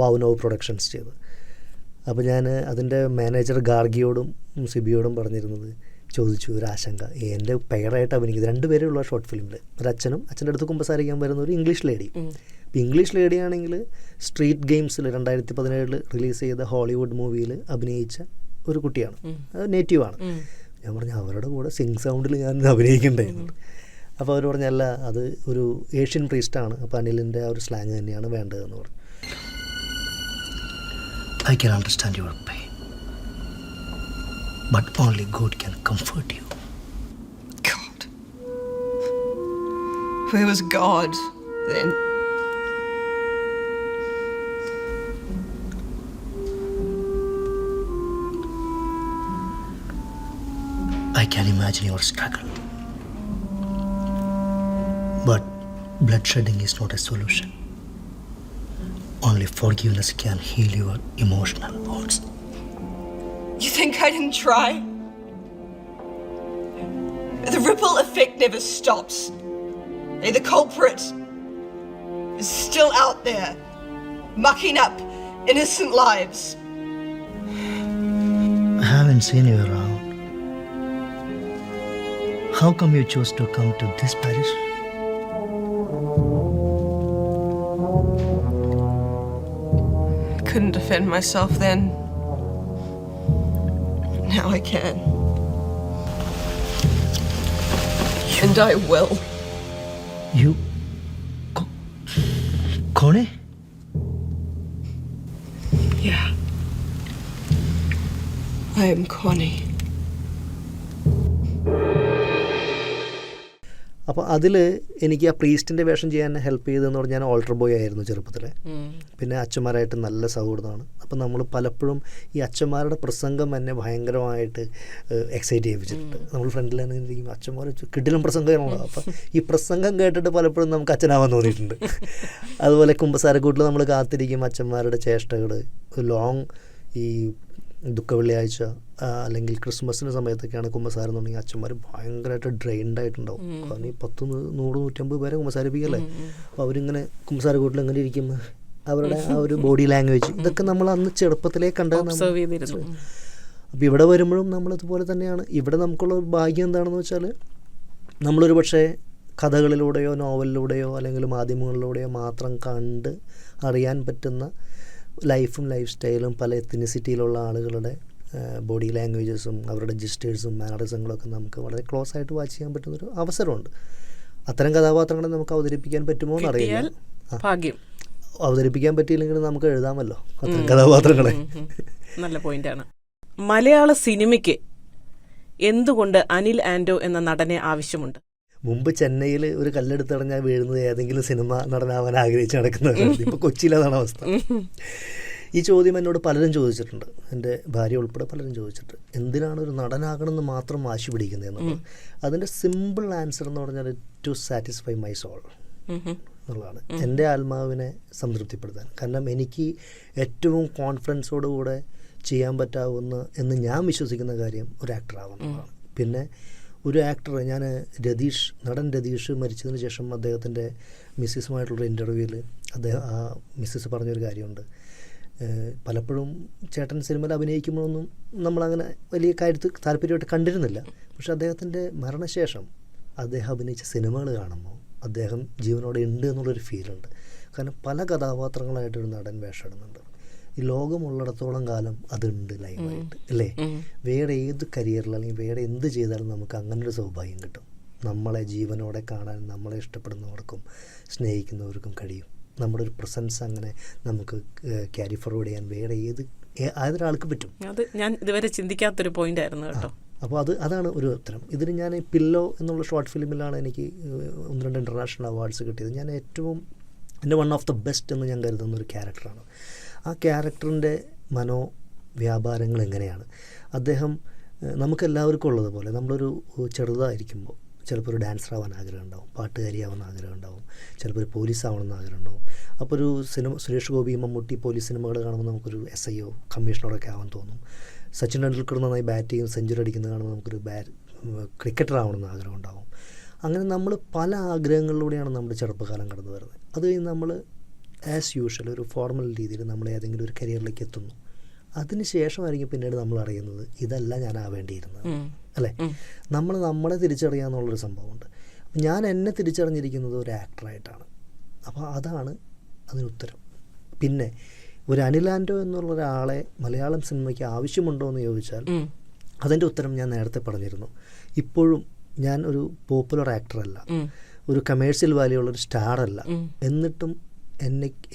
[SPEAKER 1] വാവുനോവ് പ്രൊഡക്ഷൻസ് ചെയ്ത്. അപ്പോൾ ഞാൻ അതിൻ്റെ മാനേജർ ഗാർഗിയോടും സിബിയോടും പറഞ്ഞിരുന്നത്, ചോദിച്ചു ഒരു ആശങ്ക, എൻ്റെ പെയറായിട്ട് അഭിനയിക്കുന്നത് 2 പേരേ ഉള്ള ഷോർട്ട് ഫിലിമിൽ, ഒരു അച്ഛനും അച്ഛൻ്റെ അടുത്ത് കുമ്പസാരിക്കാൻ വരുന്ന ഒരു ഇംഗ്ലീഷ് ലേഡി. ഇപ്പോൾ ഇംഗ്ലീഷ് ലേഡി ആണെങ്കിൽ സ്ട്രീറ്റ് ഗെയിംസിൽ 2017 റിലീസ് ചെയ്ത ഹോളിവുഡ് മൂവിയിൽ അഭിനയിച്ച ഒരു കുട്ടിയാണ്, നേറ്റീവാണ്. ഞാൻ പറഞ്ഞു അവരുടെ കൂടെ സിംഗ് സൗണ്ടിൽ ഞാൻ അഭിനയിക്കണ്ടായിരുന്നു. അപ്പോൾ അവർ പറഞ്ഞല്ല, അത് ഒരു ഏഷ്യൻ പ്രീസ്റ്റാണ്, അപ്പോൾ അനിലിൻ്റെ ആ ഒരു സ്ലാങ് തന്നെയാണ് വേണ്ടതെന്ന് പറഞ്ഞു. I can understand your pain, but only God can comfort you.
[SPEAKER 5] God. Where was God then?
[SPEAKER 1] I can imagine your struggle, but bloodshedding is not a solution. Only forgiveness can heal your emotional wounds.
[SPEAKER 5] You think I didn't try? The ripple effect never stops. Hey, the culprit is still out there, mucking up innocent lives.
[SPEAKER 1] I haven't seen you around. How come you chose to come to this parish?
[SPEAKER 5] I couldn't defend myself then. Now I can. And I will.
[SPEAKER 1] You... Kone?
[SPEAKER 5] Yeah. I am Connie.
[SPEAKER 1] അപ്പോൾ അതിൽ എനിക്ക് ആ പ്രീസ്റ്റിൻ്റെ വേഷം ചെയ്യാൻ help ചെയ്തതെന്ന് പറഞ്ഞാൽ ഞാൻ alter boy ആയിരുന്നു ചെറുപ്പത്തിൽ. പിന്നെ അച്ഛന്മാരായിട്ട് നല്ല സൗഹൃദമാണ്. അപ്പോൾ നമ്മൾ പലപ്പോഴും ഈ അച്ഛന്മാരുടെ പ്രസംഗം എന്നെ ഭയങ്കരമായിട്ട് എക്സൈറ്റ് ചെയ്യിപ്പിച്ചിട്ടുണ്ട്. നമ്മൾ ഫ്രണ്ടിൽ തന്നെ ഇരിക്കും, അച്ഛന്മാർ കിടിലം പ്രസംഗമാണല്ലോ. അപ്പോൾ ഈ പ്രസംഗം കേട്ടിട്ട് പലപ്പോഴും നമുക്ക് അച്ഛനാവാൻ തോന്നിയിട്ടുണ്ട്. അതുപോലെ കുമ്പസാരക്കൂട്ടിൽ നമ്മൾ കാത്തിരിക്കും അച്ഛന്മാരുടെ ചേഷ്ടകൾ. ലോങ് ഈ ദുഃഖ വെള്ളിയാഴ്ച അല്ലെങ്കിൽ ക്രിസ്മസിൻ്റെ സമയത്തൊക്കെയാണ് കുമ്പസാരം എന്നുണ്ടെങ്കിൽ അച്ഛന്മാർ ഭയങ്കരമായിട്ട് ഡ്രെയിൻഡ് ആയിട്ടുണ്ടാവും. കാരണം ഈ 100-150 പേരെ കുമ്പസാരിപ്പിക്കല്ലേ. അപ്പോൾ അവരിങ്ങനെ കുമ്പസാരക്കൂട്ടിൽ എങ്ങനെ ഇരിക്കും, അവരുടെ ആ ഒരു ബോഡി ലാംഗ്വേജ്, ഇതൊക്കെ നമ്മൾ അന്ന് ചെറുപ്പത്തിലേ കണ്ടത്. അപ്പോൾ ഇവിടെ വരുമ്പോഴും നമ്മളിതുപോലെ തന്നെയാണ്. ഇവിടെ നമുക്കുള്ള ഭാഗ്യം എന്താണെന്ന് വെച്ചാൽ നമ്മളൊരു പക്ഷേ കഥകളിലൂടെയോ നോവലിലൂടെയോ അല്ലെങ്കിൽ മാധ്യമങ്ങളിലൂടെയോ മാത്രം കണ്ട് അറിയാൻ പറ്റുന്ന ലൈഫും ലൈഫ് സ്റ്റൈലും പല എത്തിനിസിറ്റിയിലുള്ള ആളുകളുടെ ബോഡി ലാംഗ്വേജസും അവരുടെ ജസ്റ്റേഴ്സും മാനറിസങ്ങളൊക്കെ നമുക്ക് വളരെ ക്ലോസ് ആയിട്ട് വാച്ച് ചെയ്യാൻ പറ്റുന്നൊരു അവസരമുണ്ട്. അത്തരം കഥാപാത്രങ്ങളെ നമുക്ക് അവതരിപ്പിക്കാൻ പറ്റുമോ എന്നറിയില്ല. അവതരിപ്പിക്കാൻ പറ്റിയില്ലെങ്കിൽ നമുക്ക് എഴുതാമല്ലോ അത്തരം കഥാപാത്രങ്ങളെ.
[SPEAKER 2] നല്ല പോയിന്റാണ്. മലയാള സിനിമയ്ക്ക് എന്തുകൊണ്ട് അനിൽ ആൻഡോ എന്ന നടനെ ആവശ്യമുണ്ട്?
[SPEAKER 1] മുമ്പ് ചെന്നൈയിൽ ഒരു കല്ലെടുത്തടഞ്ഞാൽ വീഴുന്നത് ഏതെങ്കിലും സിനിമ നടനാവാൻ ആഗ്രഹിച്ച് നടക്കുന്നവരുണ്ട്. ഇപ്പോൾ കൊച്ചിയിലതാണ് അവസ്ഥ. ഈ ചോദ്യം എന്നോട് പലരും ചോദിച്ചിട്ടുണ്ട്, എൻ്റെ ഭാര്യ ഉൾപ്പെടെ പലരും ചോദിച്ചിട്ട്, എന്തിനാണ് ഒരു നടനാകണമെന്ന് മാത്രം വാശി പിടിക്കുന്നത് എന്നുള്ളത്. അതിൻ്റെ സിമ്പിൾ ആൻസർ എന്ന് പറഞ്ഞാൽ ടു സാറ്റിസ്ഫൈ മൈ സോൾ എന്നുള്ളതാണ്. എൻ്റെ ആത്മാവിനെ സംതൃപ്തിപ്പെടുത്താൻ. കാരണം എനിക്ക് ഏറ്റവും കോൺഫിഡൻസോടുകൂടെ ചെയ്യാൻ പറ്റാവുന്ന എന്ന് ഞാൻ വിശ്വസിക്കുന്ന കാര്യം ഒരു ആക്ടർ ആവുന്നതാണ്. പിന്നെ ഒരു ആക്ടർ, ഞാൻ നടൻ രതീഷ് മരിച്ചതിന് ശേഷം അദ്ദേഹത്തിൻ്റെ മിസ്സിസുമായിട്ടുള്ള ഇൻ്റർവ്യൂവിൽ ആ മിസ്സിസ് പറഞ്ഞൊരു കാര്യമുണ്ട്. പലപ്പോഴും ചേട്ടൻ സിനിമയിൽ അഭിനയിക്കുമ്പോഴൊന്നും നമ്മളങ്ങനെ വലിയ കാര്യത്തിൽ താല്പര്യമായിട്ട് കണ്ടിരുന്നില്ല. പക്ഷെ അദ്ദേഹത്തിൻ്റെ മരണശേഷം അദ്ദേഹം അഭിനയിച്ച സിനിമകൾ കാണുമ്പോൾ അദ്ദേഹം ജീവനോടെ ഉണ്ട് എന്നുള്ളൊരു ഫീലുണ്ട്. കാരണം പല കഥാപാത്രങ്ങളായിട്ടൊരു നടൻ വേഷമിടുന്നുണ്ട്. ഈ ലോകമുള്ളിടത്തോളം കാലം അതുണ്ട് ലൈവായിട്ട്, അല്ലേ? വേറെ ഏത് കരിയറിൽ അല്ലെങ്കിൽ വേറെ എന്ത് ചെയ്താലും നമുക്ക് അങ്ങനൊരു സൗഭാഗ്യം കിട്ടും. നമ്മളെ ജീവനോടെ കാണാൻ നമ്മളെ ഇഷ്ടപ്പെടുന്നവർക്കും സ്നേഹിക്കുന്നവർക്കും കഴിയും. നമ്മുടെ ഒരു പ്രസൻസ് അങ്ങനെ നമുക്ക് ക്യാരി ഫോർവേഡ് ചെയ്യാൻ വേറെ ഏതൊരാൾക്ക് പറ്റും.
[SPEAKER 2] അത് ഞാൻ ഇതുവരെ ചിന്തിക്കാത്തൊരു പോയിന്റ് ആയിരുന്നു കേട്ടോ.
[SPEAKER 1] അപ്പോൾ അതാണ് ഒരു ഉത്തരം. ഇതിന് ഞാൻ പില്ലോ എന്നുള്ള ഷോർട്ട് ഫിലിമിലാണ് എനിക്ക് 1-2 ഇൻ്റർനാഷണൽ അവാർഡ്സ് കിട്ടിയത്. ഞാൻ ഏറ്റവും എൻ്റെ വൺ ഓഫ് ദ ബെസ്റ്റ് എന്ന് ഞാൻ കരുതുന്ന ഒരു ക്യാരക്ടറാണ്. ആ ക്യാരക്ടറിൻ്റെ മനോവ്യാപാരങ്ങൾ എങ്ങനെയാണ്, അദ്ദേഹം നമുക്കെല്ലാവർക്കും ഉള്ളതുപോലെ നമ്മളൊരു ചെറുതായിരിക്കുമ്പോൾ ചിലപ്പോൾ ഒരു ഡാൻസർ ആവാൻ ആഗ്രഹം ഉണ്ടാവും, പാട്ടുകാരിയാവാൻ ആഗ്രഹം ഉണ്ടാവും, ചിലപ്പോൾ ഒരു പോലീസ് ആവണമെന്ന് ആഗ്രഹം ഉണ്ടാവും. അപ്പോൾ ഒരു സുരേഷ് ഗോപി, മമ്മൂട്ടി പോലീസ് സിനിമകൾ കാണുമ്പോൾ നമുക്കൊരു SIO കമ്മീഷണറൊക്കെ ആവാൻ തോന്നും. സച്ചിൻ ടെണ്ടുൽക്കർ നന്നായി ബാറ്റ് ചെയ്യും, സെഞ്ചുറി അടിക്കുന്നത് കാണുമ്പോൾ നമുക്കൊരു ക്രിക്കറ്റർ ആവണമെന്ന് ആഗ്രഹം ഉണ്ടാവും. അങ്ങനെ നമ്മൾ പല ആഗ്രഹങ്ങളിലൂടെയാണ് നമ്മുടെ ചെറുപ്പകാലം കടന്നു വരുന്നത്. അത് കഴിഞ്ഞ് നമ്മൾ ആസ് യൂഷ്വൽ ഒരു ഫോർമൽ രീതിയിൽ നമ്മൾ ഏതെങ്കിലും ഒരു കരിയറിലേക്ക് എത്തുന്നു. അതിന് ശേഷമായിരിക്കും പിന്നീട് നമ്മൾ അറിയുന്നത് ഇതല്ല ഞാൻ ആവേണ്ടിയിരുന്നത്, അല്ലേ? നമ്മളെ തിരിച്ചറിയുക എന്നുള്ളൊരു സംഭവമുണ്ട്. ഞാൻ എന്നെ തിരിച്ചറിഞ്ഞിരിക്കുന്നത് ഒരു ആക്ടറായിട്ടാണ്. അപ്പോൾ അതാണ് അതിനുത്തരം. പിന്നെ ഒരു അനിൽ ആൻഡോ എന്നുള്ള ഒരാളെ മലയാളം സിനിമയ്ക്ക് ആവശ്യമുണ്ടോ എന്ന് ചോദിച്ചാൽ അതിൻ്റെ ഉത്തരം ഞാൻ നേരത്തെ പറഞ്ഞിരുന്നു. ഇപ്പോഴും ഞാൻ ഒരു പോപ്പുലർ ആക്ടറല്ല, ഒരു കമേഴ്ഷ്യൽ വാല്യൂ ഉള്ളൊരു സ്റ്റാറല്ല. എന്നിട്ടും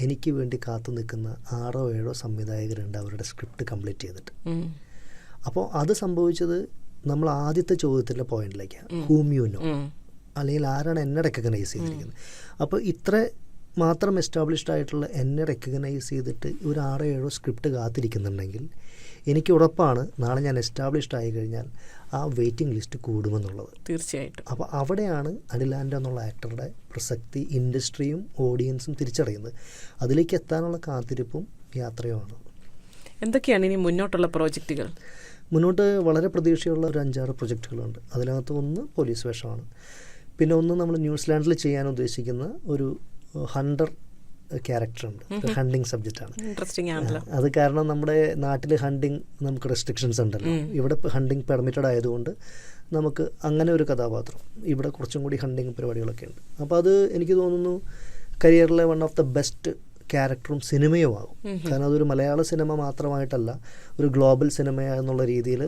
[SPEAKER 1] എനിക്ക് വേണ്ടി കാത്തു നിൽക്കുന്ന 6-7 സംവിധായകരുണ്ട് അവരുടെ സ്ക്രിപ്റ്റ് കംപ്ലീറ്റ് ചെയ്തിട്ട്. അപ്പോൾ അത് സംഭവിച്ചത് നമ്മൾ ആദ്യത്തെ ചോദ്യത്തിൻ്റെ പോയിന്റിലേക്കാണ്, ഹൂം യു നോ, അല്ലെങ്കിൽ ആരാണ് എന്നെ റെക്കഗ്നൈസ് ചെയ്തിരിക്കുന്നത്. അപ്പോൾ ഇത്ര മാത്രം എസ്റ്റാബ്ലിഷ്ഡ് ആയിട്ടുള്ള എന്നെ റെക്കഗ്നൈസ് ചെയ്തിട്ട് ഒരു 6-7 സ്ക്രിപ്റ്റ് കാത്തിരിക്കുന്നുണ്ടെങ്കിൽ എനിക്ക് ഉറപ്പാണ് നാളെ ഞാൻ എസ്റ്റാബ്ലിഷ്ഡ് ആയി കഴിഞ്ഞാൽ ആ വെയിറ്റിംഗ് ലിസ്റ്റ് കൂടുമെന്നുള്ളത്.
[SPEAKER 2] തീർച്ചയായിട്ടും.
[SPEAKER 1] അപ്പോൾ അവിടെയാണ് അനിൽ ആൻഡോ എന്നുള്ള ആക്ടറുടെ പ്രസക്തി ഇൻഡസ്ട്രിയും ഓഡിയൻസും തിരിച്ചറിയുന്നത്. അതിലേക്ക് എത്താനുള്ള കാത്തിരിപ്പും യാത്രയുമാണ്.
[SPEAKER 2] എന്തൊക്കെയാണ് ഇനി മുന്നോട്ടുള്ള പ്രോജക്റ്റുകൾ?
[SPEAKER 1] മുന്നോട്ട് വളരെ പ്രതീക്ഷയുള്ള ഒരു 5-6 പ്രൊജക്റ്റുകളുണ്ട്. അതിനകത്ത് ഒന്ന് പോലീസ് വേഷമാണ്. പിന്നെ ഒന്ന് നമ്മൾ ന്യൂസിലാൻഡിൽ ചെയ്യാൻ ഉദ്ദേശിക്കുന്ന ഒരു ഹണ്ടർ ക്യാരക്ടറുണ്ട്. ഹണ്ടിങ് സബ്ജക്റ്റാണ്.
[SPEAKER 2] ഇൻട്രസ്റ്റിംഗ് ആണല്ലോ.
[SPEAKER 1] അത് കാരണം നമ്മുടെ നാട്ടിൽ ഹണ്ടിങ് നമുക്ക് റെസ്ട്രിക്ഷൻസ് ഉണ്ടല്ലോ. ഇവിടെ ഹണ്ടിങ് പെർമിറ്റഡ് ആയതുകൊണ്ട് നമുക്ക് അങ്ങനെ ഒരു കഥാപാത്രം, ഇവിടെ കുറച്ചും കൂടി ഹണ്ടിങ് പരിപാടികളൊക്കെ ഉണ്ട്. അപ്പോൾ അത് എനിക്ക് തോന്നുന്നു കരിയറിലെ വൺ ഓഫ് ദ ബെസ്റ്റ് ക്യാരക്ടറും സിനിമയും ആകും. കാരണം അതൊരു മലയാള സിനിമ മാത്രമായിട്ടല്ല, ഒരു ഗ്ലോബൽ സിനിമ എന്നുള്ള രീതിയിൽ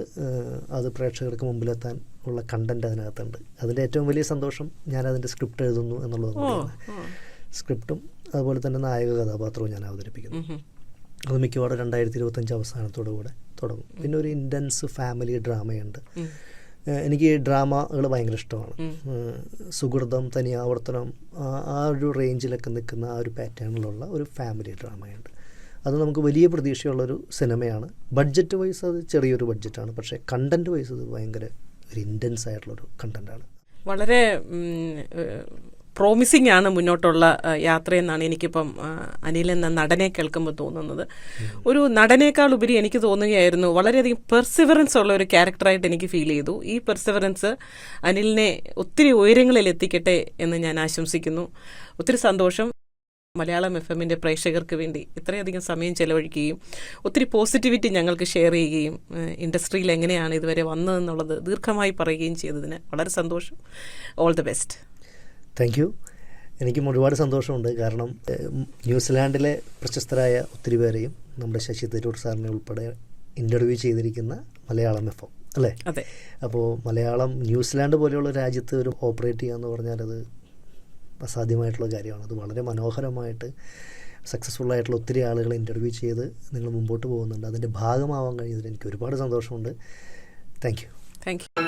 [SPEAKER 1] അത് പ്രേക്ഷകർക്ക് മുമ്പിലെത്താൻ ഉള്ള കണ്ടൻറ്റ് അതിനകത്തുണ്ട്. അതിൻ്റെ ഏറ്റവും വലിയ സന്തോഷം ഞാൻ അതിൻ്റെ സ്ക്രിപ്റ്റ് എഴുതുന്നു എന്നുള്ളത് കൂടിയാണ്. സ്ക്രിപ്റ്റും അതുപോലെ തന്നെ നായക കഥാപാത്രവും ഞാൻ അവതരിപ്പിക്കുന്നു. അത് മിക്കവാറും 2025 അവസാനത്തോടു കൂടെ തുടങ്ങും. പിന്നെ ഒരു ഇൻറ്റൻസ് ഫാമിലി ഡ്രാമയുണ്ട്. എനിക്ക് ഡ്രാമകൾ ഭയങ്കര ഇഷ്ടമാണ്. സുഹൃതം, തനിയാവർത്തനം, ആ ഒരു റേഞ്ചിലൊക്കെ നിൽക്കുന്ന ആ ഒരു പാറ്റേണിലുള്ള ഒരു ഫാമിലി ഡ്രാമയുണ്ട്. അത് നമുക്ക് വലിയ പ്രതീക്ഷയുള്ളൊരു സിനിമയാണ്. ബഡ്ജറ്റ് വൈസ് അത് ചെറിയൊരു ബഡ്ജറ്റാണ്, പക്ഷേ കണ്ടൻറ്റ് വൈസ് അത് ഭയങ്കര ഒരു ഇൻറ്റൻസ് ആയിട്ടുള്ളൊരു കണ്ടൻറ്റാണ്.
[SPEAKER 2] വളരെ പ്രോമിസിംഗ് ആണ് മുന്നോട്ടുള്ള യാത്രയെന്നാണ് എനിക്കിപ്പം അനിൽ എന്ന നടനെ കേൾക്കുമ്പോൾ തോന്നുന്നത്. ഒരു നടനേക്കാൾ ഉപരി എനിക്ക് തോന്നുകയായിരുന്നു വളരെയധികം പെർസിവറൻസ് ഉള്ള ഒരു ക്യാരക്ടറായിട്ട് എനിക്ക് ഫീൽ ചെയ്തു. ഈ പെർസിവറൻസ് അനിലിനെ ഒത്തിരി ഉയരങ്ങളിൽ എത്തിക്കട്ടെ എന്ന് ഞാൻ ആശംസിക്കുന്നു. ഒത്തിരി സന്തോഷം. മലയാളം FM-ൻ്റെ പ്രേക്ഷകർക്ക് വേണ്ടി ഇത്രയധികം സമയം ചെലവഴിക്കുകയും ഒത്തിരി പോസിറ്റിവിറ്റി ഞങ്ങൾക്ക് ഷെയർ ചെയ്യുകയും ഇൻഡസ്ട്രിയിൽ എങ്ങനെയാണ് ഇതുവരെ വന്നതെന്നുള്ളത് ദീർഘമായി പറയുകയും ചെയ്തതിന് വളരെ സന്തോഷം. All the best.
[SPEAKER 1] Thank you. എനിക്കും ഒരുപാട് സന്തോഷമുണ്ട്. കാരണം ന്യൂസിലാൻഡിലെ പ്രശസ്തരായ ഒത്തിരി പേരെയും നമ്മുടെ ശശി തരൂർ സാറിനെ ഉൾപ്പെടെ ഇൻ്റർവ്യൂ ചെയ്തിരിക്കുന്ന മലയാളം FM അല്ലേ?
[SPEAKER 2] അതെ.
[SPEAKER 1] അപ്പോൾ മലയാളം ന്യൂസിലാൻഡ് പോലെയുള്ള രാജ്യത്ത് ഒരു ഓപ്പറേറ്റ് ചെയ്യുക എന്ന് പറഞ്ഞാൽ അത് അസാധ്യമായിട്ടുള്ള കാര്യമാണ്. അത് വളരെ മനോഹരമായിട്ട് സക്സസ്ഫുള്ളായിട്ടുള്ള ഒത്തിരി ആളുകളെ ഇൻ്റർവ്യൂ ചെയ്ത് നിങ്ങൾ മുമ്പോട്ട് പോകുന്നുണ്ട്. അതിൻ്റെ ഭാഗമാവാൻ കഴിഞ്ഞതിൽ എനിക്ക് ഒരുപാട് സന്തോഷമുണ്ട്. Thank you.
[SPEAKER 2] Thank you.